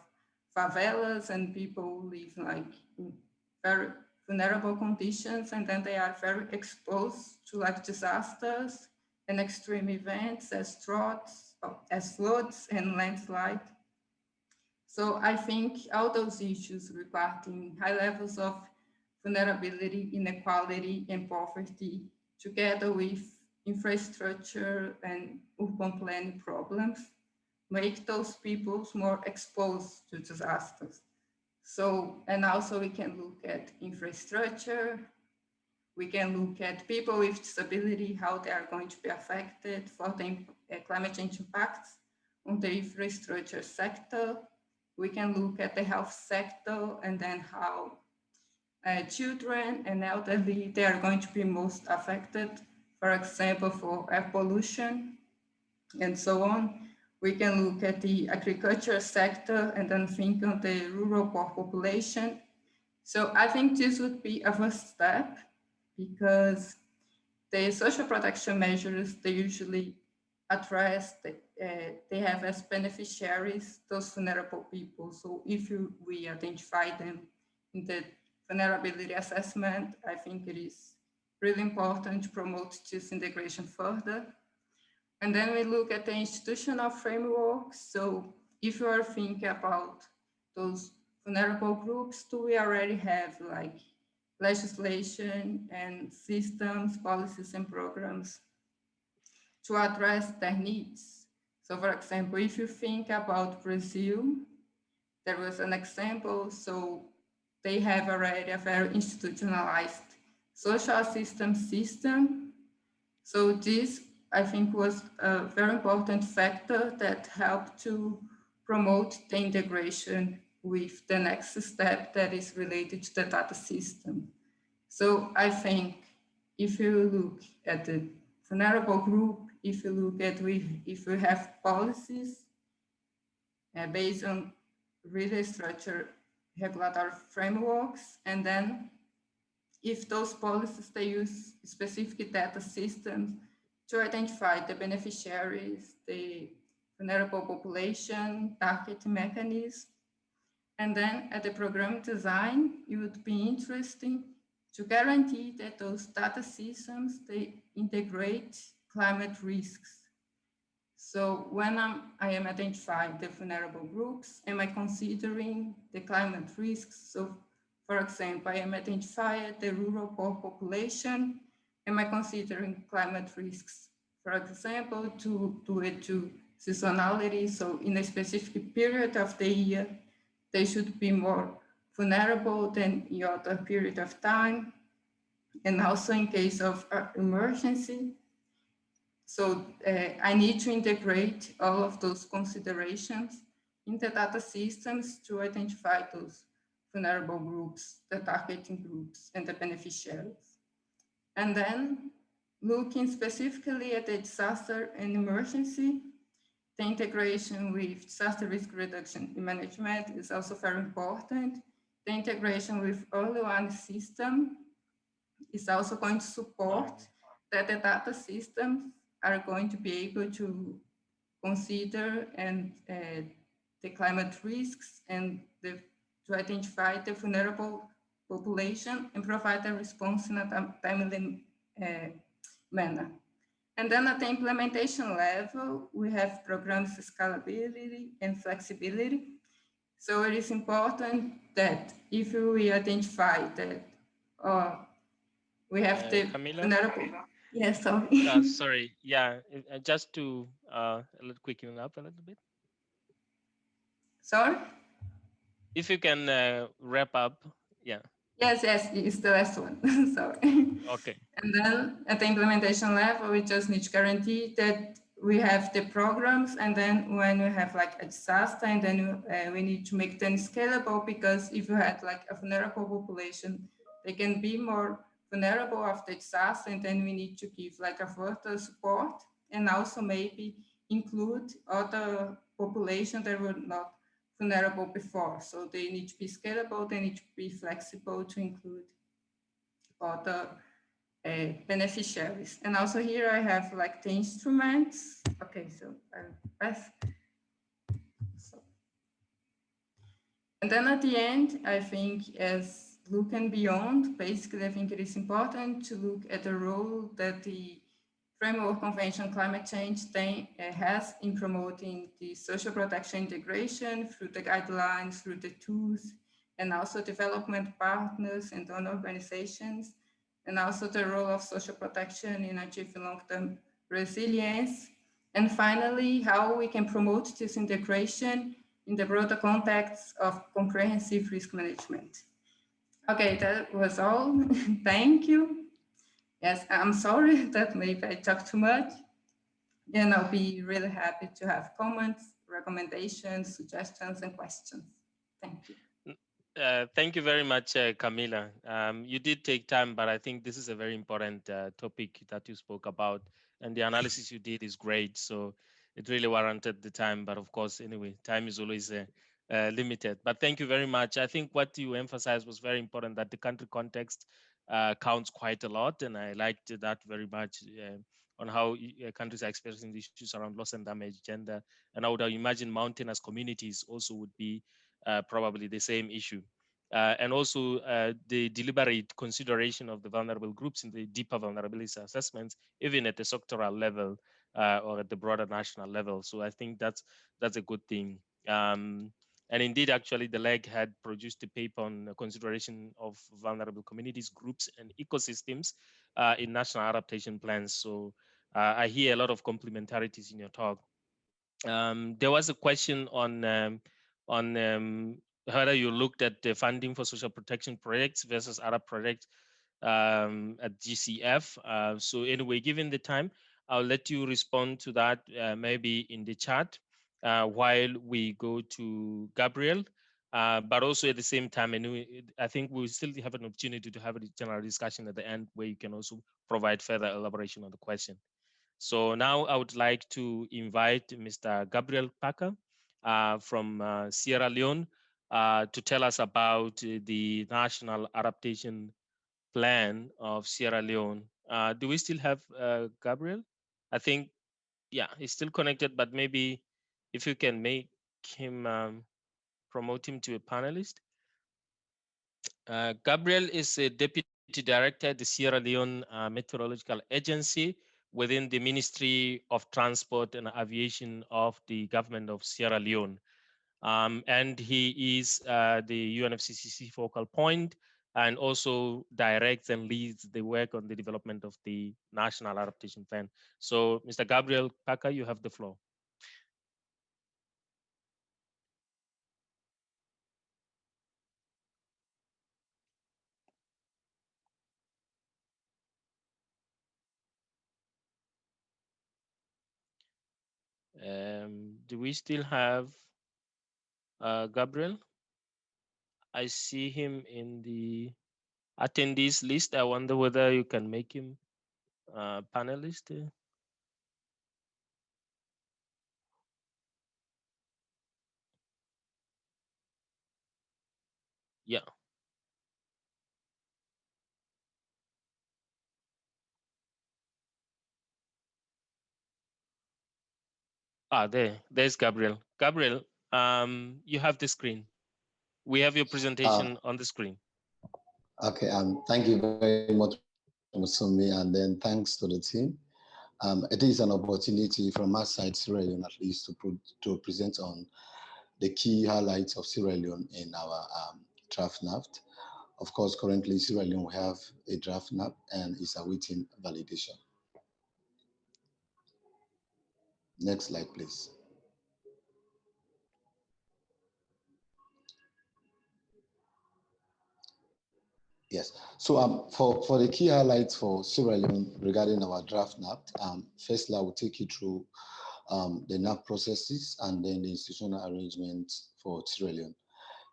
favelas, and people live like in very vulnerable conditions, and then they are very exposed to like disasters and extreme events as droughts, as floods and landslide. So I think all those issues regarding high levels of vulnerability, inequality, and poverty, together with infrastructure and urban planning problems, make those peoples more exposed to disasters. So, and also we can look at infrastructure, we can look at people with disability, how they are going to be affected for the climate change impacts on the infrastructure sector. We can look at the health sector and then how children and elderly, they are going to be most affected, for example, for air pollution and so on. We can look at the agriculture sector and then think of the rural poor population. So I think this would be a first step, because the social protection measures, they usually address, they have as beneficiaries those vulnerable people. So if we identify them in the vulnerability assessment, I think it is really important to promote this integration further. And then we look at the institutional framework. So if you are thinking about those vulnerable groups, do we already have like legislation and systems, policies and programs to address their needs? So for example, if you think about Brazil, there was an example. So they have already a very institutionalized social assistance system. So this, I think, was a very important factor that helped to promote the integration with the next step that is related to the data system. So I think if you look at the vulnerable group, if you look at if we have policies based on really structured regulatory frameworks, and then if those policies, they use specific data systems to identify the beneficiaries, the vulnerable population, targeting mechanisms. And then at the program design, it would be interesting to guarantee that those data systems, they integrate climate risks. So when I am identifying the vulnerable groups, am I considering the climate risks? So for example, I am identifying the rural poor population. Am I considering climate risks? For example, to seasonality. So in a specific period of the year, they should be more vulnerable than in other period of time. And also in case of emergency. So I need to integrate all of those considerations in the data systems to identify those vulnerable groups, the targeting groups, and the beneficiaries. And then looking specifically at the disaster and emergency, the integration with disaster risk reduction in management is also very important. The integration with early warning system is also going to support that the data systems are going to be able to consider and the climate risks and to identify the vulnerable population and provide a response in a timely manner. And then at the implementation level, we have programs scalability and flexibility. So it is important that if we identify that we have the Camila? vulnerable. Yes, sorry. Sorry, yeah, just to quicken up a little bit. Sorry? If you can wrap up, yeah. Yes, it's the last one, sorry. Okay. And then at the implementation level, we just need to guarantee that we have the programs, and then when we have like a disaster, and then we need to make them scalable, because if you had like a vulnerable population, they can be more vulnerable after disaster, and then we need to give like a further support, and also maybe include other populations that were not vulnerable before. So they need to be scalable, they need to be flexible to include other beneficiaries. And also here I have like the instruments. Okay, so I'll press. So. And then at the end, I think as looking beyond, basically I think it is important to look at the role that the Framework Convention Climate Change has in promoting the social protection integration through the guidelines, through the tools, and also development partners and donor organizations, and also the role of social protection in achieving long-term resilience. And finally, how we can promote this integration in the broader context of comprehensive risk management. Okay, that was all. Thank you. Yes, I'm sorry that maybe I talked too much. And I'll be really happy to have comments, recommendations, suggestions, and questions. Thank you. Thank you very much, Camila. You did take time, but I think this is a very important topic that you spoke about. And the analysis you did is great. So it really warranted the time. But of course, anyway, time is always limited. But thank you very much. I think what you emphasized was very important, that the country context counts quite a lot. And I liked that very much on how countries are experiencing the issues around loss and damage, gender. And I would imagine mountainous communities also would be probably the same issue. And also the deliberate consideration of the vulnerable groups in the deeper vulnerability assessments, even at the sectoral level or at the broader national level. So I think that's a good thing. And indeed, actually, the LEG had produced a paper on consideration of vulnerable communities, groups, and ecosystems in national adaptation plans. So I hear a lot of complementarities in your talk. There was a question on whether you looked at the funding for social protection projects versus other projects at GCF. So anyway, given the time, I'll let you respond to that maybe in the chat while we go to Gabriel. But also at the same time, anyway, I think we'll still have an opportunity to have a general discussion at the end where you can also provide further elaboration on the question. So now I would like to invite Mr. Gabriel Kpaka from Sierra Leone to tell us about the National Adaptation Plan of Sierra Leone. Do we still have Gabriel? I think, yeah, he's still connected, but maybe if you can make him, promote him to a panelist. Gabriel is a Deputy Director at the Sierra Leone Meteorological Agency within the Ministry of Transport and Aviation of the government of Sierra Leone. And he is the UNFCCC focal point and also directs and leads the work on the development of the National Adaptation Plan. So Mr. Gabriel Kpaka, you have the floor. Do we still have Gabriel? I see him in the attendees list. I wonder whether you can make him panelist. Yeah. There's Gabriel. Gabriel, you have the screen. We have your presentation on the screen. Okay, thank you very much, Motsomi, and then thanks to the team. It is an opportunity from our side, Sierra Leone, at least, to present on the key highlights of Sierra Leone in our draft NAFT. Of course, currently, Sierra Leone, we have a draft NAFT and is awaiting validation. Next slide, please. Yes, so for the key highlights for Sierra Leone regarding our draft NAFT, firstly, I will take you through the NAFT processes and then the institutional arrangements for Sierra Leone.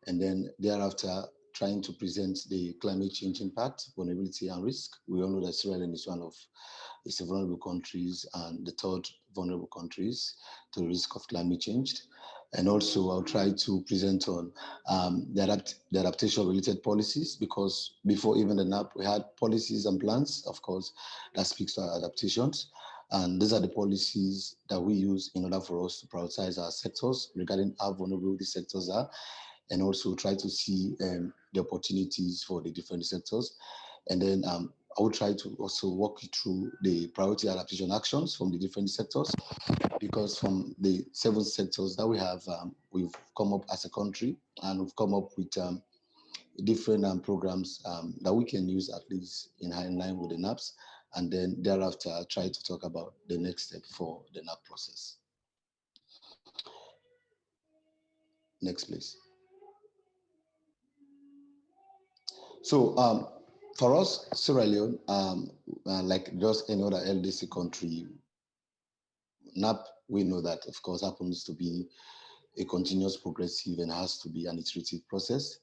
And then thereafter, trying to present the climate change impact, vulnerability and risk. We all know that Sierra Leone is one of the vulnerable countries and the third vulnerable countries to the risk of climate change. And also I'll try to present on the adaptation related policies, because before even the NAP, we had policies and plans, of course, that speaks to our adaptations. And these are the policies that we use in order for us to prioritize our sectors regarding how vulnerable these sectors are, and also try to see the opportunities for the different sectors. And then I will try to also walk you through the priority adaptation actions from the different sectors, because from the 7 sectors that we have, we've come up as a country, and we've come up with different programs that we can use, at least in line with the NAPs, and then thereafter I'll try to talk about the next step for the NAP process. Next, please. So for us, Sierra Leone, like just any other LDC country, NAP, we know that, of course, happens to be a continuous, progressive, and has to be an iterative process.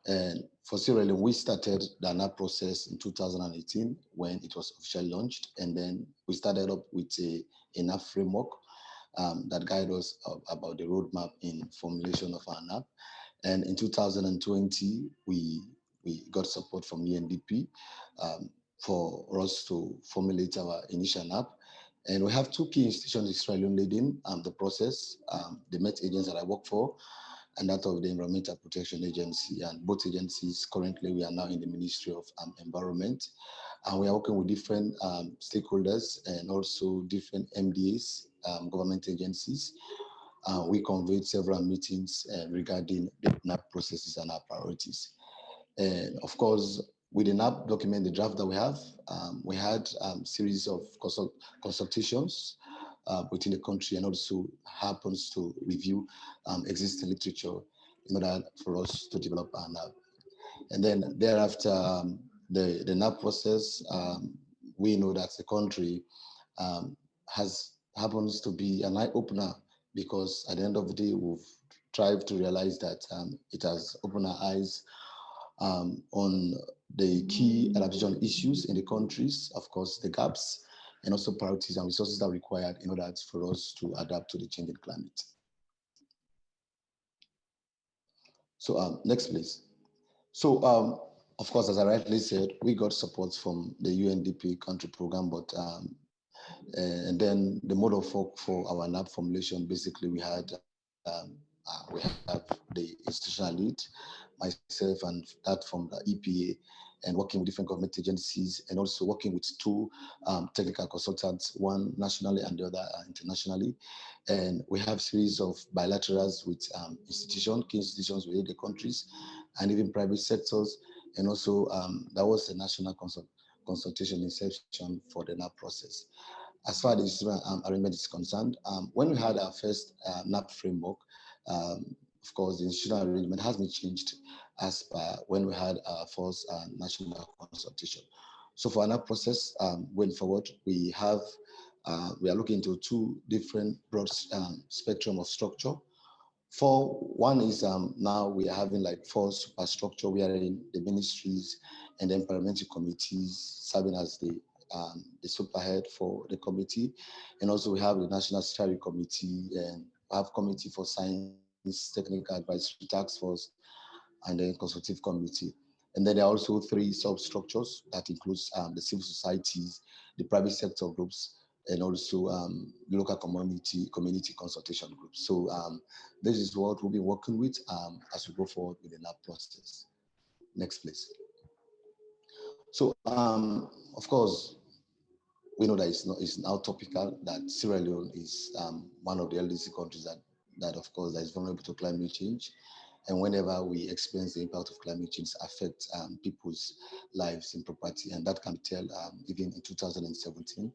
And for Sierra Leone, we started the NAP process in 2018 when it was officially launched. And then we started up with a NAP framework that guide us about the roadmap in formulation of our NAP. And in 2020, we got support from UNDP for us to formulate our initial NAP. And we have 2 key institutions in Sierra Leone leading the process, the Met agents that I work for, and that of the Environmental Protection Agency. And both agencies, currently, we are now in the Ministry of Environment. And we are working with different stakeholders and also different MDAs, government agencies. We convened several meetings regarding the NAP processes and our priorities. And of course, with the NAP document, the draft that we had series of consultations within the country, and also happens to review existing literature in order for us to develop our NAP. And then thereafter, the NAP process, we know that the country happens to be an eye-opener, because at the end of the day, we've tried to realize that it has opened our eyes on the key adaptation issues in the countries, of course, the gaps, and also priorities and resources that are required in order for us to adapt to the changing climate. So next, please. So of course, as I rightly said, we got support from the UNDP country program, but and then the mode of work for our NAP formulation, basically we have the institutional lead, myself, and that from the EPA, and working with different government agencies, and also working with 2 technical consultants, one nationally and the other internationally. And we have series of bilaterals with key institutions within the countries, and even private sectors. And also that was the national consultation inception for the NAP process. As far as the arrangement is concerned, when we had our first NAP framework, of course, the institutional arrangement has been changed as per when we had our first national consultation. So for our NAP process, going forward, we are looking into 2 different broad spectrum of structure. One is now we are having like 4 superstructure. We are in the ministries and the parliamentary committees serving as the superhead for the committee. And also we have the National Steering Committee, and we have Committee for Science, Technical Advisory Task Force, and then Consultative Committee. And then there are also 3 substructures that includes the civil societies, the private sector groups, and also the local community consultation groups. So this is what we'll be working with as we go forward with the NAP process. Next, please. So of course, we know that it's now topical that Sierra Leone is one of the LDC countries that of course that is vulnerable to climate change. And whenever we experience the impact of climate change affect people's lives and property, and that can tell even in 2017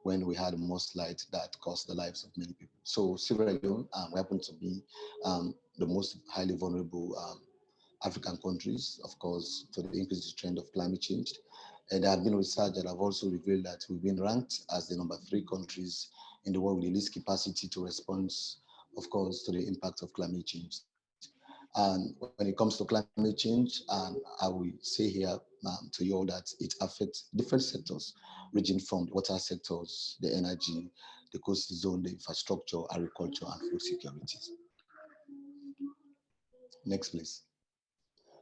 when we had a mudslide that cost the lives of many people. So Sierra Leone we happen to be the most highly vulnerable African countries, of course, to the increased trend of climate change. And there have been research that have also revealed that we've been ranked as the number 3 countries in the world with the least capacity to respond, of course, to the impact of climate change. And when it comes to climate change, I will say here to you all that it affects different sectors, ranging from the water sectors, the energy, the coast zone, the infrastructure, agriculture, and food security. Next, please.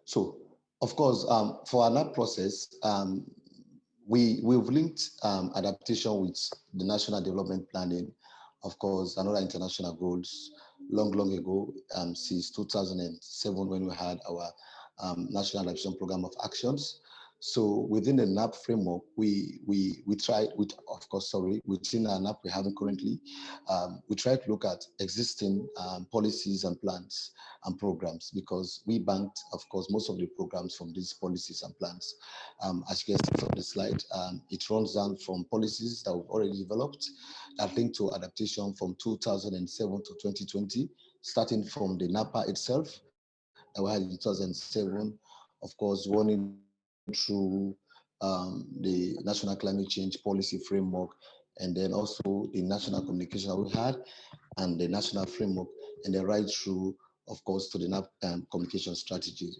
So, of course, for our NAP process, we've linked adaptation with the National Development Planning, of course, and other international goals long ago, since 2007 when we had our National Adaptation Program of Actions. So within the NAP framework, we tried with, of course, sorry, within our NAP we're having currently, we try to look at existing policies and plans and programs, because we banked, of course, most of the programs from these policies and plans. As you can see from the slide, it runs down from policies that we've already developed that link to adaptation from 2007 to 2020, starting from the NAPA itself that we had in 2007, of course, running through the National Climate Change Policy Framework, and then also the national communication that we had, and the national framework, and then right through, of course, to the NAP communication strategy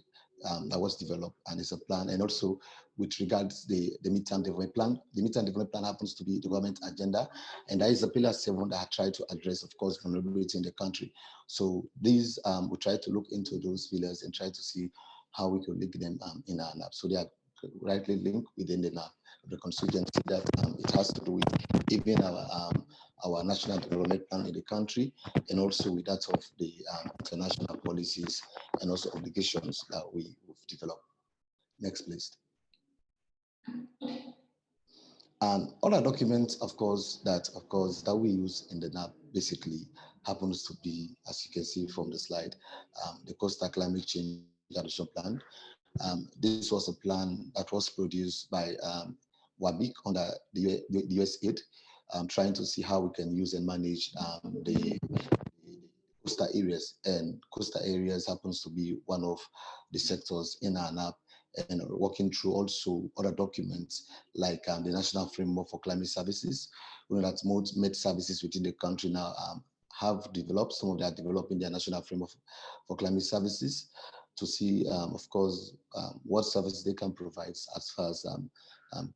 that was developed, and it's a plan. And also with regards the midterm development plan, the midterm development plan happens to be the government agenda, and that is a pillar 7 that I try to address, of course, vulnerability in the country. So these, we try to look into those pillars and try to see how we could link them in our NAP. So they are rightly linked within the NAP, the constituency that it has to do with even our national development plan in the country, and also with that of the international policies and also obligations that we've developed. Next, please. Other documents, of course, that we use in the NAP basically happens to be, as you can see from the slide, the Coastal Climate Change Adaptation Plan. This was a plan that was produced by WABIC under the US aid, trying to see how we can use and manage the coastal areas. And coastal areas happens to be one of the sectors in our NAP, and working through also other documents like the National Framework for Climate Services. We know that most med services within the country now have developed, some of them are developing their National Framework for Climate Services, to see, of course, what services they can provide as far as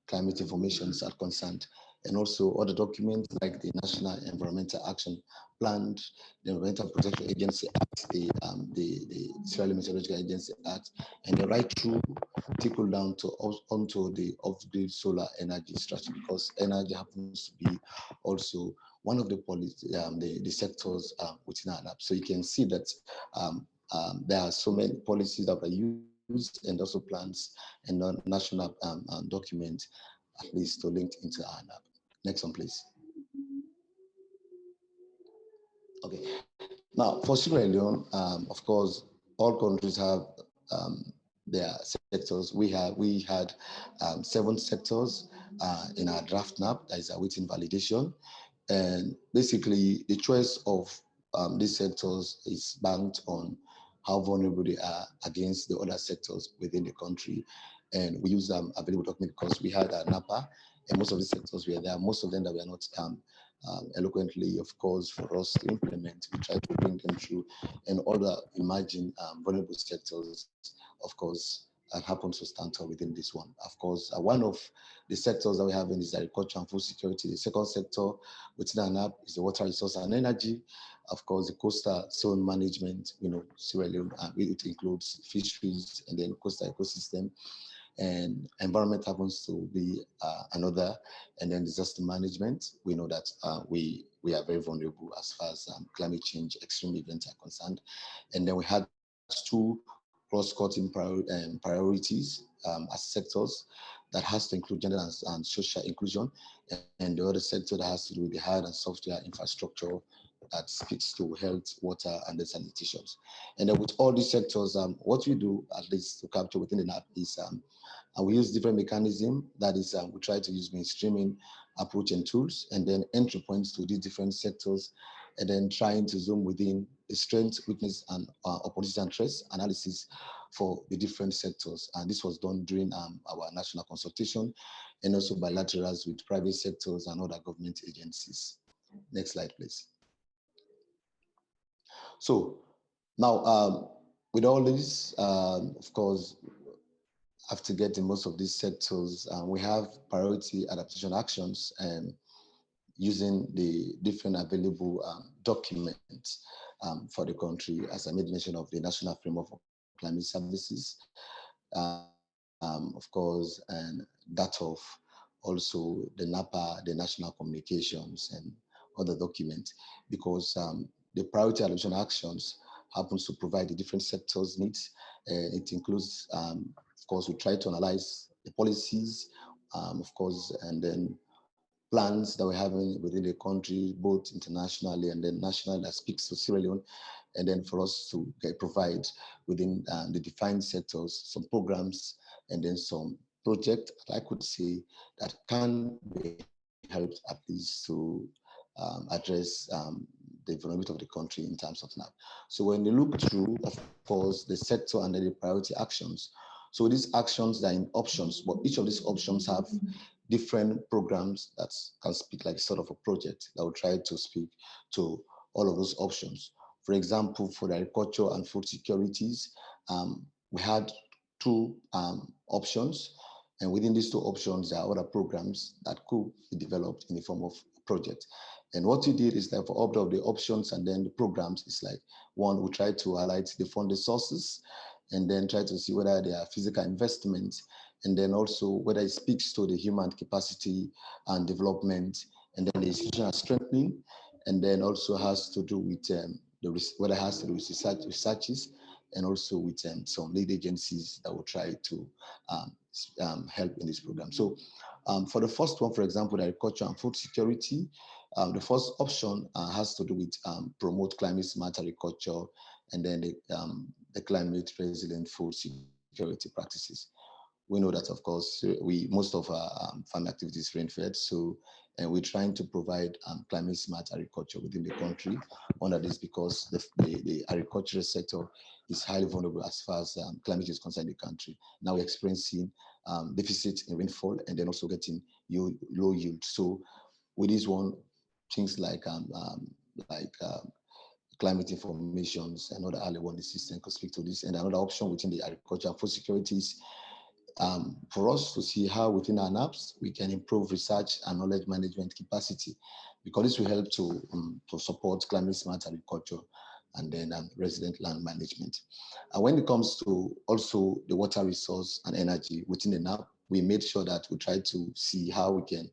climate information is concerned. And also other documents like the National Environmental Action Plan, the Environmental Protection Agency Act, the Sierra Leone Meteorological Agency Act, and the right through trickle down to onto the off-grid solar energy strategy, because energy happens to be also one of the policy, the sectors within our NAP. So you can see that there are so many policies that are used, and also plans and national documents at least to link into our NAP. Next one, please. Okay. Now, for Sierra Leone, of course, all countries have their sectors. We had 7 sectors in our draft NAP that is awaiting validation, and basically the choice of these sectors is banked on how vulnerable they are against the other sectors within the country. And we use available document because we had a NAPA, and most of the sectors were there. Most of them that were not eloquently, of course, for us to implement, we try to bring them through. And other emerging vulnerable sectors, of course, happens to stand tall within this one. Of course, one of the sectors that we have in is agriculture and food security. The second sector within our NAP is the water resource and energy. Of course, the coastal zone management, Sierra Leone, it includes fisheries and then coastal ecosystem. And environment happens to be another, and then disaster management. We know that we are very vulnerable as far as climate change extreme events are concerned. And then we had 2 cross-cutting priorities as sectors that has to include gender and social inclusion, and the other sector that has to do with the hard and software infrastructure that speaks to health, water, and the sanitations. And then with all these sectors, what we do, at least to capture within the NAP, is we use different mechanisms. That is, we try to use mainstreaming approach and tools, and then entry points to these different sectors, and then trying to zoom within the strength, weakness, and opportunity and threats analysis for the different sectors. And this was done during our national consultation, and also bilaterals with private sectors and other government agencies. Next slide, please. So now, with all this, of course, after getting most of these sectors, we have priority adaptation actions using the different available documents for the country, as I made mention of the National Framework for Climate Services, of course, and that of also the NAPA, the National Communications, and other documents, because the priority adaptation actions happens to provide the different sectors' needs. It includes, of course, we try to analyze the policies, of course, and then plans that we're having within the country, both internationally and then national, that speaks to Sierra Leone, and then for us to provide within the defined sectors some programs and then some project, I could say, that can be helped at least to address the development of the country in terms of NAP. So when you look through, of course, the sector and then the priority actions, so these actions are in options, but each of these options have different programs that can speak like sort of a project that will try to speak to all of those options. For example, for the agriculture and food securities, we had two options, and within these two options, there are other programs that could be developed in the form of a project. And what we did is that for all of the options and then the programs, it's like one, we try to highlight the funding sources, and then try to see whether there are physical investments, and then also whether it speaks to the human capacity and development, and then the institutional strengthening, and then also has to do with whether it has to do with researches, and also with some lead agencies that will try to help in this program. So for the first one, for example, the agriculture and food security, the first option has to do with promote climate smart agriculture, and then the climate resilient food security practices. We know that, of course, most of our farm activities rain-fed, so and we're trying to provide climate smart agriculture within the country under this, because the agricultural sector is highly vulnerable as far as climate is concerned in the country. Now we're experiencing deficit in rainfall, and then also getting low yield. So with this one, things like climate informations and other early warning system could speak to this. And another option within the agriculture and food securities, for us to see how within our NAPs we can improve research and knowledge management capacity, because this will help to support climate smart agriculture and then resident land management. And when it comes to also the water resource and energy within the NAP, we made sure that we try to see how we can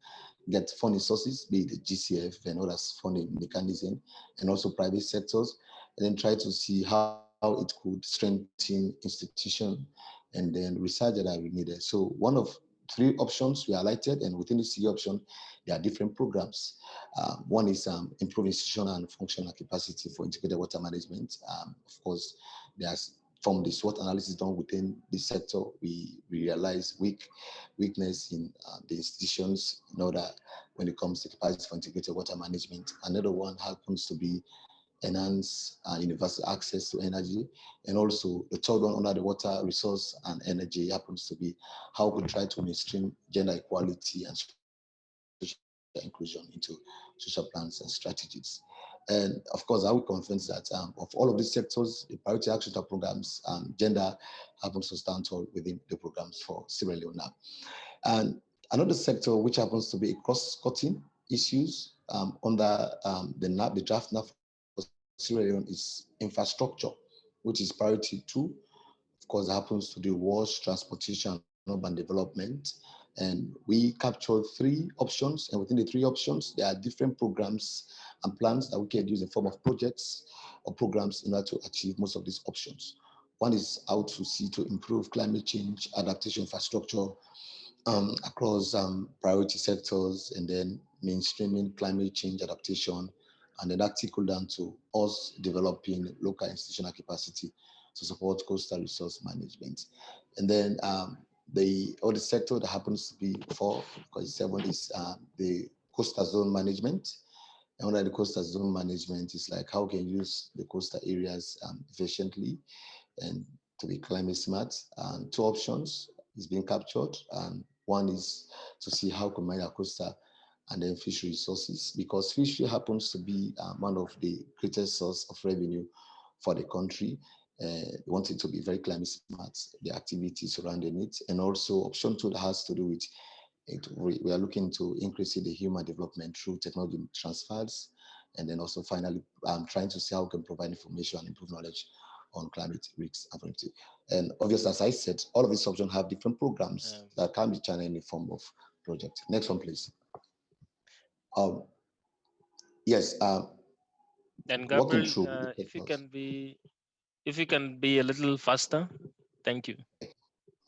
get funding sources, be it the GCF and other funding mechanism, and also private sectors, and then try to see how it could strengthen institution and then research that are needed. So one of three options we highlighted, and within this three option, there are different programs. One is improve institutional and functional capacity for integrated water management. Of course, there's from the SWOT analysis done within this sector, we realize weakness in the institutions in order when it comes to capacity for integrated water management. Another one happens to be enhance universal access to energy. And also the third one under the water resource and energy happens to be how we try to mainstream gender equality and social inclusion into social plans and strategies. And of course, I would confess that of all of these sectors, the priority action programs, gender happens to stand tall within the programs for Sierra Leone now. And another sector which happens to be cross-cutting issues under the draft NAP for Sierra Leone is infrastructure, which is priority 2. Of course, happens to do wash, transportation, urban development. And we captured 3 options, and within the 3 options, there are different programs and plans that we can use in form of projects or programs in order to achieve most of these options. One is how to see to improve climate change adaptation infrastructure across priority sectors, and then mainstreaming climate change adaptation, and then that trickled down to us developing local institutional capacity to support coastal resource management. And then the other sector that happens to be 4, because 7 is the coastal zone management. And under the coastal zone management is like how can you use the coastal areas efficiently and to be climate smart. And 2 options is being captured. And one is to see how can manage coastal and then fishery resources, because fishery happens to be one of the greatest source of revenue for the country. We want it to be very climate smart, the activities surrounding it. And also option 2 that has to do with it, we are looking to increasing the human development through technology transfers. And then also finally, trying to see how we can provide information and improve knowledge on climate risks and preemptive. And obviously, as I said, all of these options have different programs that can be channeled in the form of project. Next one, please. Yes. And Gabriel, if you can be a little faster, thank you.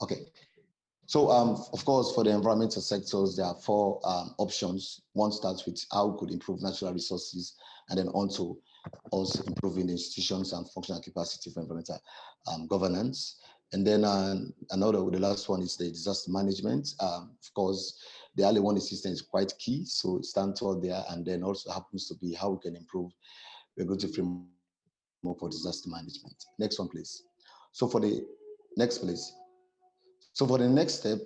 Okay. So, of course, for the environmental sectors, there are four options. One starts with how we could improve natural resources, and then on to also improving the institutions and functional capacity for environmental governance. And then the last one is the disaster management. Of course, the early warning system is quite key, so it stands toward there, and then also happens to be how we can improve regulatory framework for disaster management. Next one, please. So for the next, please. So for the next step,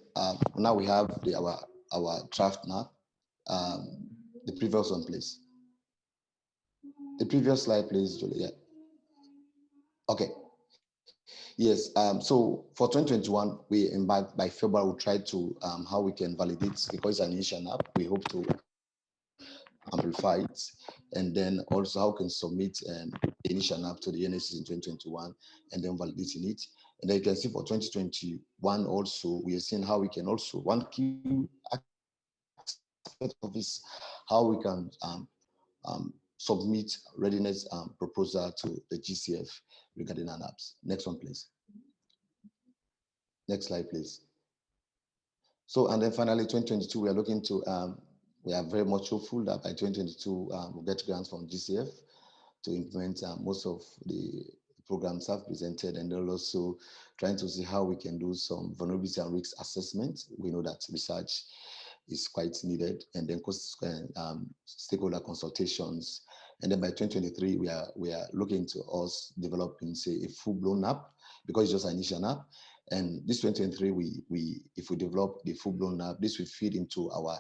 now we have our draft map. The previous one, please. The previous slide, please, Julia. Okay. Yes. So for 2021, we embarked by February. We tried to how we can validate, because it's an initial app. We hope to amplify it, and then also how we can submit an initial app to the UNFCCC in 2021, and then validating it. And then you can see for 2021 also, we are seeing how we can also, one key aspect of this, how we can submit readiness proposal to the GCF regarding an apps. Next one, please. Next slide, please. So, and then finally, 2022, we are looking to, we are very much hopeful that by 2022, we'll get grants from GCF to implement most of the programs I've presented, and then also trying to see how we can do some vulnerability and risk assessment. We know that research is quite needed, and then stakeholder consultations. And then by 2023, we are looking to us developing, say, a full-blown app, because it's just an initial app. And this 2023, if we develop the full-blown app, this will feed into our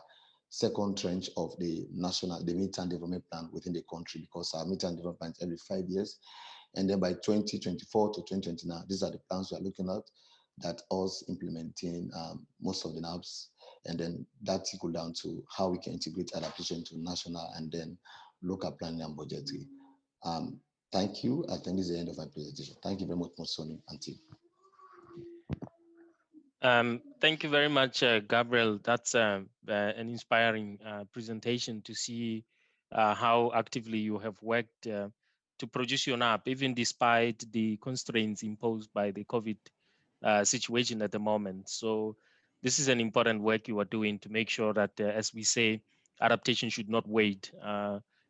second tranche of the midterm development plan within the country, because our midterm development every 5 years. And then by 2024 to 2029, these are the plans we are looking at, that us implementing most of the apps, and then that trickle down to how we can integrate adaptation to national and then local planning and budgeting. Thank you. I think this is the end of my presentation. Thank you very much, Motsomi and team. Thank you very much, Gabriel. That's an inspiring presentation to see how actively you have worked to produce your app, even despite the constraints imposed by the COVID situation at the moment. So this is an important work you are doing to make sure that, as we say, adaptation should not wait.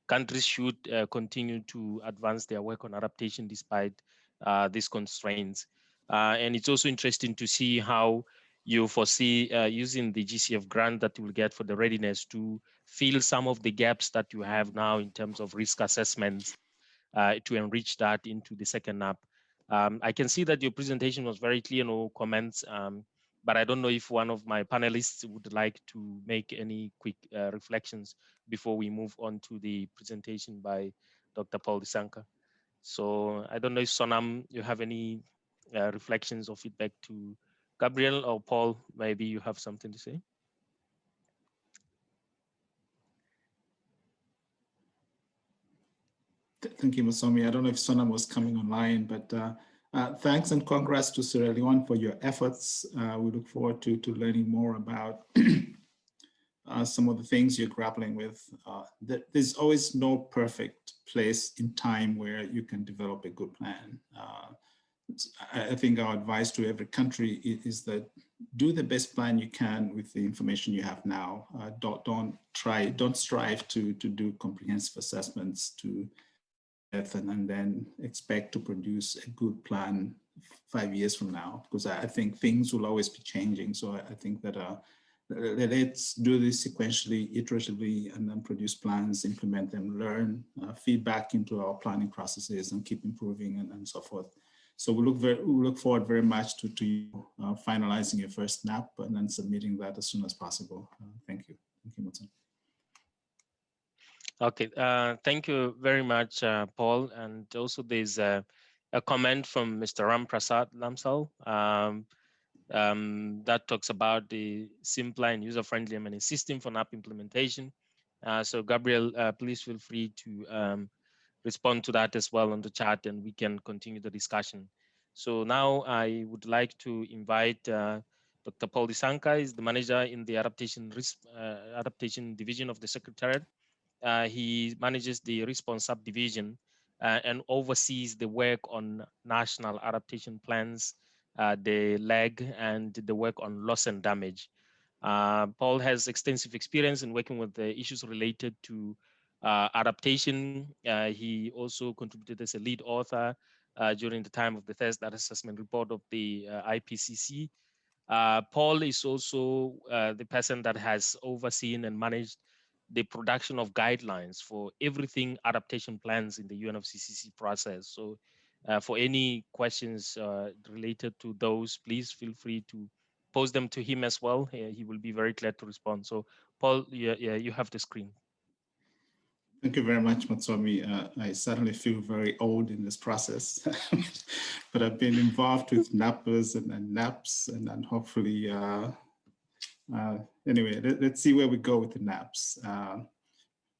Countries should continue to advance their work on adaptation despite these constraints. And it's also interesting to see how you foresee using the GCF grant that you will get for the readiness to fill some of the gaps that you have now in terms of risk assessments, to enrich that into the second app. I can see that your presentation was very clear, no comments, but I don't know if one of my panelists would like to make any quick reflections before we move on to the presentation by Dr. Paul Desanker. So I don't know if Sonam, you have any reflections or feedback to Gabriel, or Paul, maybe you have something to say. Thank you, Motsomi. I don't know if Sonam was coming online, but thanks and congrats to Sierra Leone for your efforts. We look forward to learning more about some of the things you're grappling with. There's always no perfect place in time where you can develop a good plan. I think our advice to every country is that do the best plan you can with the information you have now. Don't strive to do comprehensive assessments to death and then expect to produce a good plan 5 years from now, because I think things will always be changing. So I think that let's do this sequentially, iteratively, and then produce plans, implement them, learn, feedback into our planning processes, and keep improving and so forth. So we look forward very much to you finalizing your first NAP and then submitting that as soon as possible. Thank you. Thank you, Motsomi. Okay, thank you very much, Paul. And also there's a comment from Mr. Ram Prasad Lamsal that talks about the simpler and user-friendly M&A system for NAP implementation. So Gabriel, please feel free to respond to that as well on the chat, and we can continue the discussion. So now I would like to invite Dr. Paul Desanker, is the manager in the adaptation division of the secretariat. He manages the response subdivision and oversees the work on national adaptation plans the lag, and the work on loss and damage. Paul has extensive experience in working with the issues related to adaptation. He also contributed as a lead author during the time of the first data assessment report of the IPCC. Paul is also the person that has overseen and managed the production of guidelines for everything adaptation plans in the UNFCCC process. So for any questions related to those, please feel free to pose them to him as well. He will be very glad to respond. So Paul, you have the screen. Thank you very much, Motsomi. I certainly feel very old in this process, but I've been involved with NAPAs and NAPs, and hopefully, anyway, let's see where we go with the NAPs.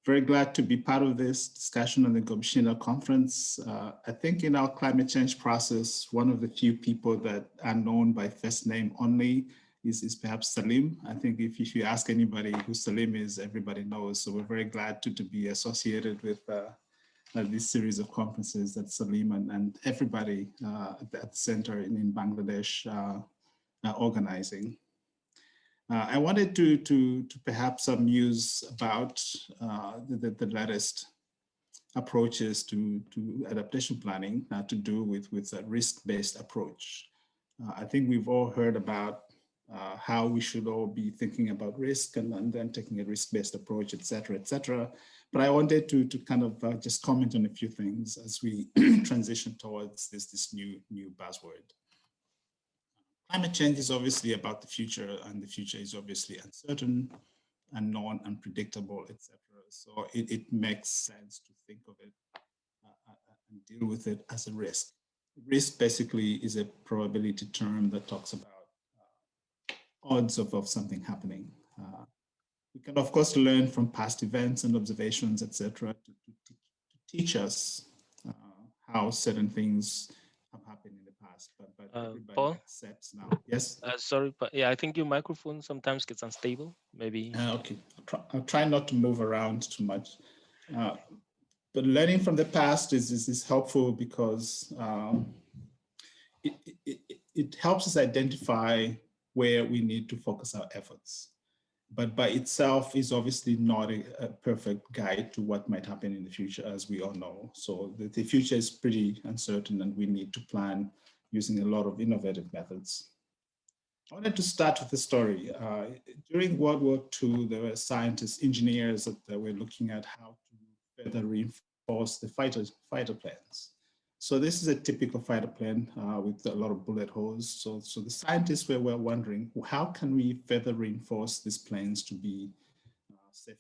Very glad to be part of this discussion on the Gobeshona conference. I think in our climate change process, one of the few people that are known by first name only is perhaps Salim. I think if you ask anybody who Salim is, everybody knows. So we're very glad to be associated with this series of conferences that Salim and everybody at the center in Bangladesh are organizing. I wanted to perhaps use about the latest approaches to adaptation planning to do with a risk-based approach. I think we've all heard about how we should all be thinking about risk and then taking a risk-based approach, et cetera, et cetera. But I wanted to kind of just comment on a few things as we transition towards this new buzzword. Climate change is obviously about the future, and the future is obviously uncertain, unknown, unpredictable, et cetera. So it makes sense to think of it and deal with it as a risk. Risk basically is a probability term that talks about odds of something happening. We can, of course, learn from past events and observations, et cetera, to teach us how certain things have happened in the past, but everybody Paul? accepts now. Yes? Sorry, but yeah, I think your microphone sometimes gets unstable, maybe. Okay, I'll try not to move around too much. But learning from the past is helpful because it helps us identify where we need to focus our efforts. But by itself is obviously not a perfect guide to what might happen in the future, as we all know. So the future is pretty uncertain, and we need to plan using a lot of innovative methods. I wanted to start with the story. During World War II, there were scientists, engineers that were looking at how to further reinforce the fighter planes. So this is a typical fighter plane with a lot of bullet holes. So the scientists were wondering, how can we further reinforce these planes to be safer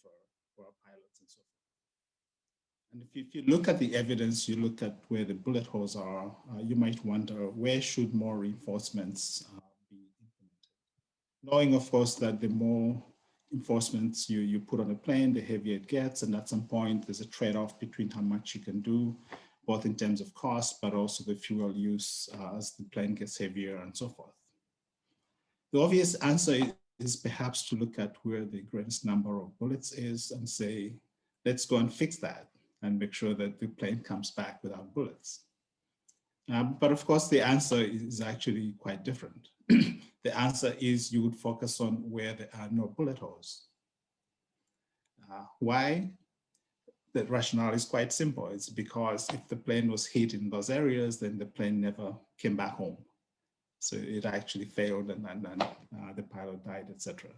for our pilots and so forth? And if you look at the evidence, you look at where the bullet holes are, you might wonder, where should more reinforcements be implemented? Knowing, of course, that the more reinforcements you put on a plane, the heavier it gets. And at some point, there's a trade-off between how much you can do, both in terms of cost, but also the fuel use as the plane gets heavier and so forth. The obvious answer is perhaps to look at where the greatest number of bullets is and say, let's go and fix that and make sure that the plane comes back without bullets. But of course, the answer is actually quite different. The answer is you would focus on where there are no bullet holes. Why? The rationale is quite simple. It's because if the plane was hit in those areas, then the plane never came back home. So it actually failed and the pilot died, etc.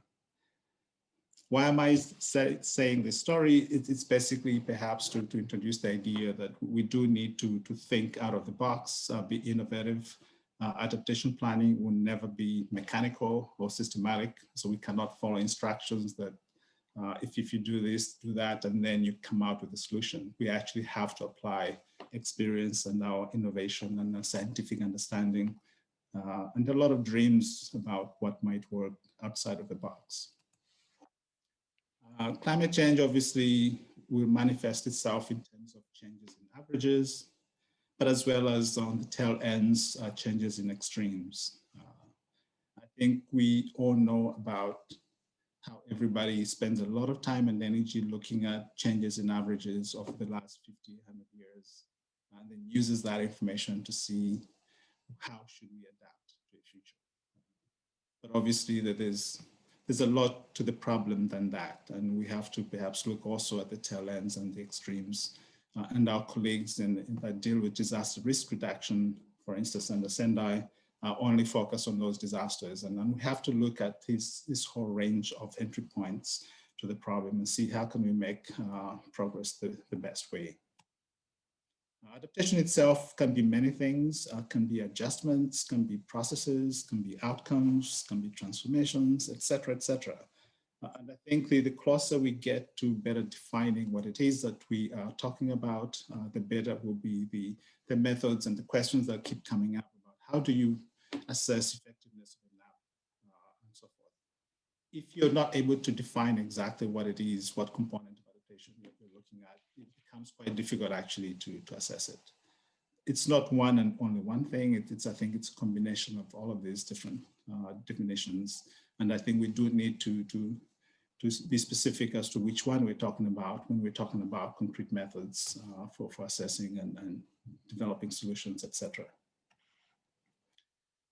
Why am I saying this story? It's basically perhaps to introduce the idea that we do need to think out of the box, be innovative. Adaptation planning will never be mechanical or systematic. So we cannot follow instructions that if you do this, do that, and then you come out with a solution. We actually have to apply experience and our innovation and our scientific understanding and a lot of dreams about what might work outside of the box. Climate change obviously will manifest itself in terms of changes in averages, but as well as on the tail ends, changes in extremes. I think we all know about how everybody spends a lot of time and energy looking at changes in averages over the last 50, 100 years, and then uses that information to see how should we adapt future. But obviously there's a lot to the problem than that. And we have to perhaps look also at the tail ends and the extremes. And our colleagues that deal with disaster risk reduction, for instance, under Sendai, only focus on those disasters. And then we have to look at this whole range of entry points to the problem and see how can we make progress the best way. Adaptation itself can be many things, can be adjustments, can be processes, can be outcomes, can be transformations, et cetera, et cetera. And I think the closer we get to better defining what it is that we are talking about, the better will be the methods and the questions that keep coming up about how do you assess effectiveness of a lab and so forth. If you're not able to define exactly what it is, what component of adaptation you're looking at, it becomes quite difficult actually to assess it. It's not one and only one thing. I think it's a combination of all of these different definitions. And I think we do need to be specific as to which one we're talking about when we're talking about concrete methods for assessing and developing solutions, etc.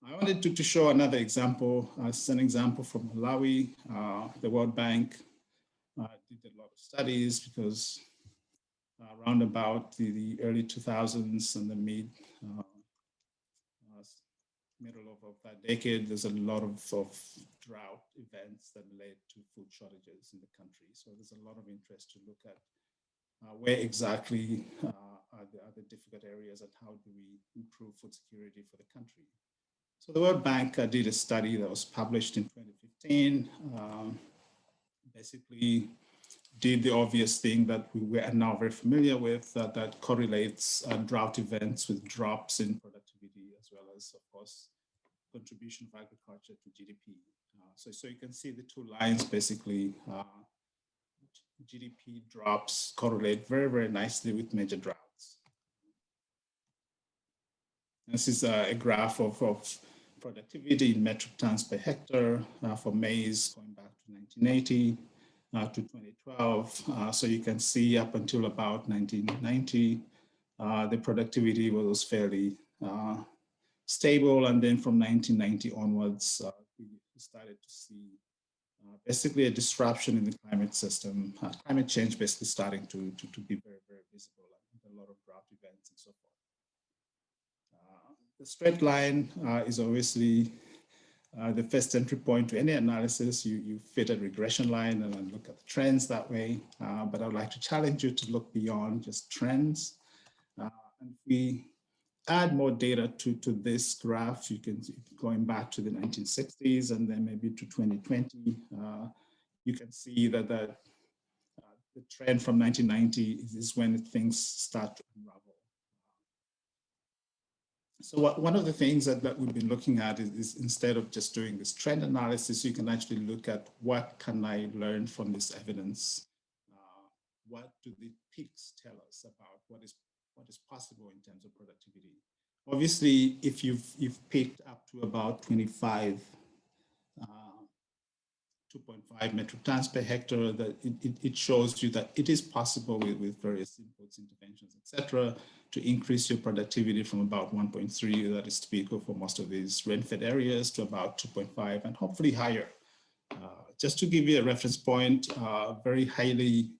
I wanted to show another example. It's an example from Malawi. The World Bank did a lot of studies because around about the early 2000s and the middle of that decade, there's a lot of drought events that led to food shortages in the country. So there's a lot of interest to look at where exactly are the difficult areas and how do we improve food security for the country. So the World Bank did a study that was published in 2015, basically did the obvious thing that we are now very familiar with, that correlates drought events with drops in productivity, as well as, of course, contribution of agriculture to GDP. So you can see the two lines, basically, GDP drops correlate very, very nicely with major droughts. This is a graph of productivity in metric tons per hectare for maize going back to 1980 to 2012. So you can see up until about 1990, the productivity was fairly stable. And then from 1990 onwards, we started to see basically a disruption in the climate system, climate change basically starting to be very, very visible, and a lot of drought events and so forth. The straight line is obviously the first entry point to any analysis. You fit a regression line and then look at the trends that way. But I would like to challenge you to look beyond just trends. And we add more data to this graph. You can see going back to the 1960s and then maybe to 2020. You can see that the trend from 1990 is when things start to unravel. So one of the things that we've been looking at is instead of just doing this trend analysis, you can actually look at what can I learn from this evidence? What do the peaks tell us about what is possible in terms of productivity? Obviously, if you've peaked up to about 2.5 metric tons per hectare, that it shows you that it is possible with various inputs, interventions, etc., to increase your productivity from about 1.3, that is typical for most of these rain-fed areas, to about 2.5 and hopefully higher. Just to give you a reference point, very highly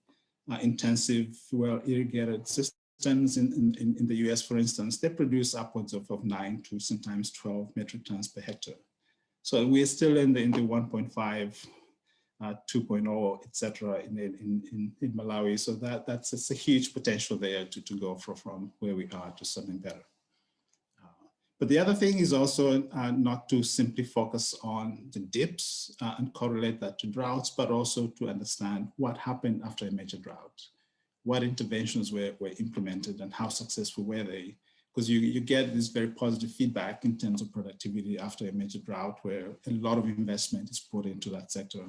intensive, well-irrigated systems in the US, for instance, they produce upwards of 9 to sometimes 12 metric tons per hectare. So we're still in the 1.5, 2.0, etc. in Malawi. So that's a huge potential there to go from where we are to something better. But the other thing is also not to simply focus on the dips and correlate that to droughts, but also to understand what happened after a major drought. What interventions were implemented and how successful were they? Because you get this very positive feedback in terms of productivity after a major drought where a lot of investment is put into that sector.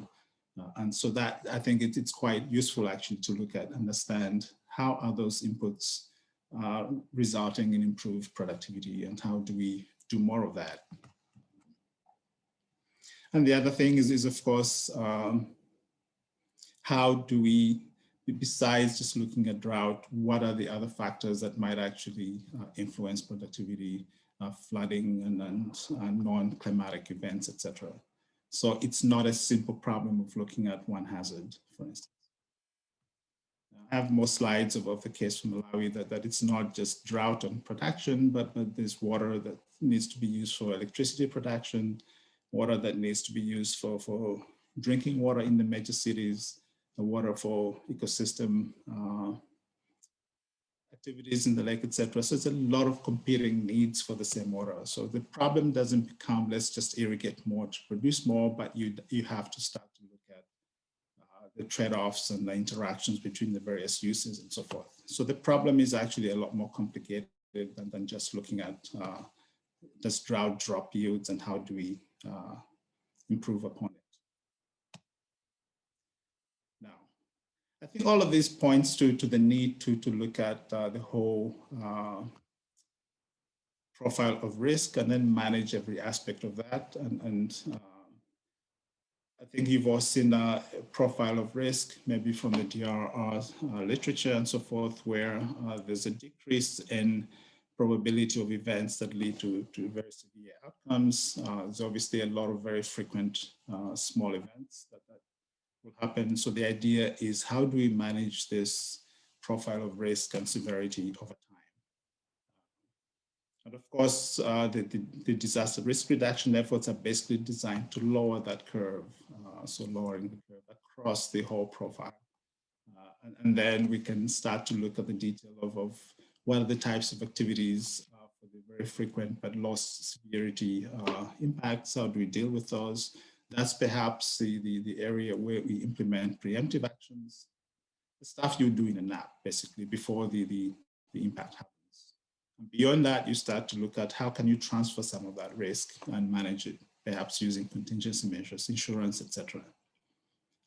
And so that, I think it's quite useful actually to look at, understand how are those inputs resulting in improved productivity and how do we do more of that? And the other thing is of course, how do we, besides just looking at drought, what are the other factors that might actually influence productivity flooding and non-climatic events, etc. So it's not a simple problem of looking at one hazard, for instance. I have more slides of the case from Malawi that it's not just drought and production, but there's water that needs to be used for electricity production, water that needs to be used for drinking water in the major cities, the water for ecosystem activities in the lake, etc. So it's a lot of competing needs for the same water. So the problem doesn't become let's just irrigate more to produce more, but you have to start to look at the trade-offs and the interactions between the various uses and so forth. So the problem is actually a lot more complicated than just looking at does drought drop yields and how do we improve upon it. Now, I think all of this points to the need to look at the whole profile of risk and then manage every aspect of that. I think you've all seen a profile of risk, maybe from the DRR literature and so forth, where there's a decrease in probability of events that lead to very severe outcomes. There's obviously a lot of very frequent small events that will happen. So the idea is, how do we manage this profile of risk and severity over time? And of course, the disaster risk reduction efforts are basically designed to lower that curve, so lowering the curve across the whole profile. And then we can start to look at the detail of what are the types of activities for the very frequent but low severity impacts. How do we deal with those? That's perhaps the area where we implement preemptive actions, the stuff you do in a NAP, basically, before the impact happens. And beyond that, you start to look at how can you transfer some of that risk and manage it, perhaps using contingency measures, insurance, etc.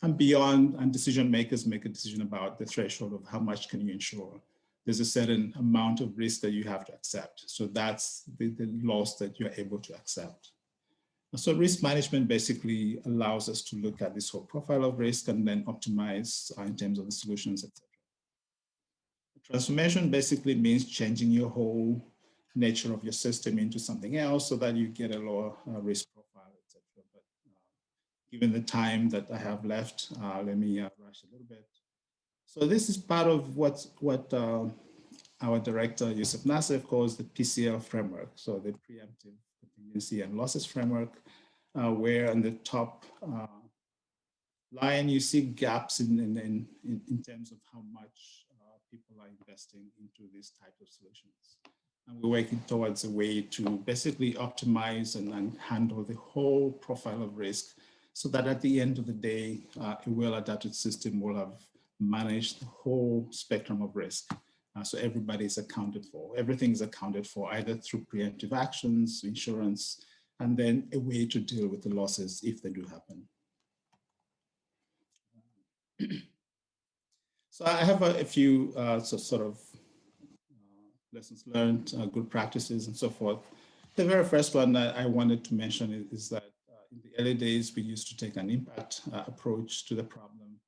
And beyond, and decision makers make a decision about the threshold of how much can you insure. There's a certain amount of risk that you have to accept. So that's the loss that you're able to accept. So risk management basically allows us to look at this whole profile of risk and then optimize in terms of the solutions, etc. Transformation basically means changing your whole nature of your system into something else so that you get a lower risk profile, etc. But given the time that I have left, let me rush a little bit. So this is part of what our director, Yusuf Nassef, calls the PCL framework. So the Preemptive, Contingency and Losses framework, where on the top line, you see gaps in terms of how much people are investing into these types of solutions. And we're working towards a way to basically optimize and handle the whole profile of risk so that at the end of the day, a well-adapted system will have managed the whole spectrum of risk. So everybody is accounted for. Everything is accounted for either through preemptive actions, insurance, and then a way to deal with the losses if they do happen. So I have a few sort of lessons learned, good practices and so forth. The very first one that I wanted to mention is that in the early days, we used to take an impact approach to the problem.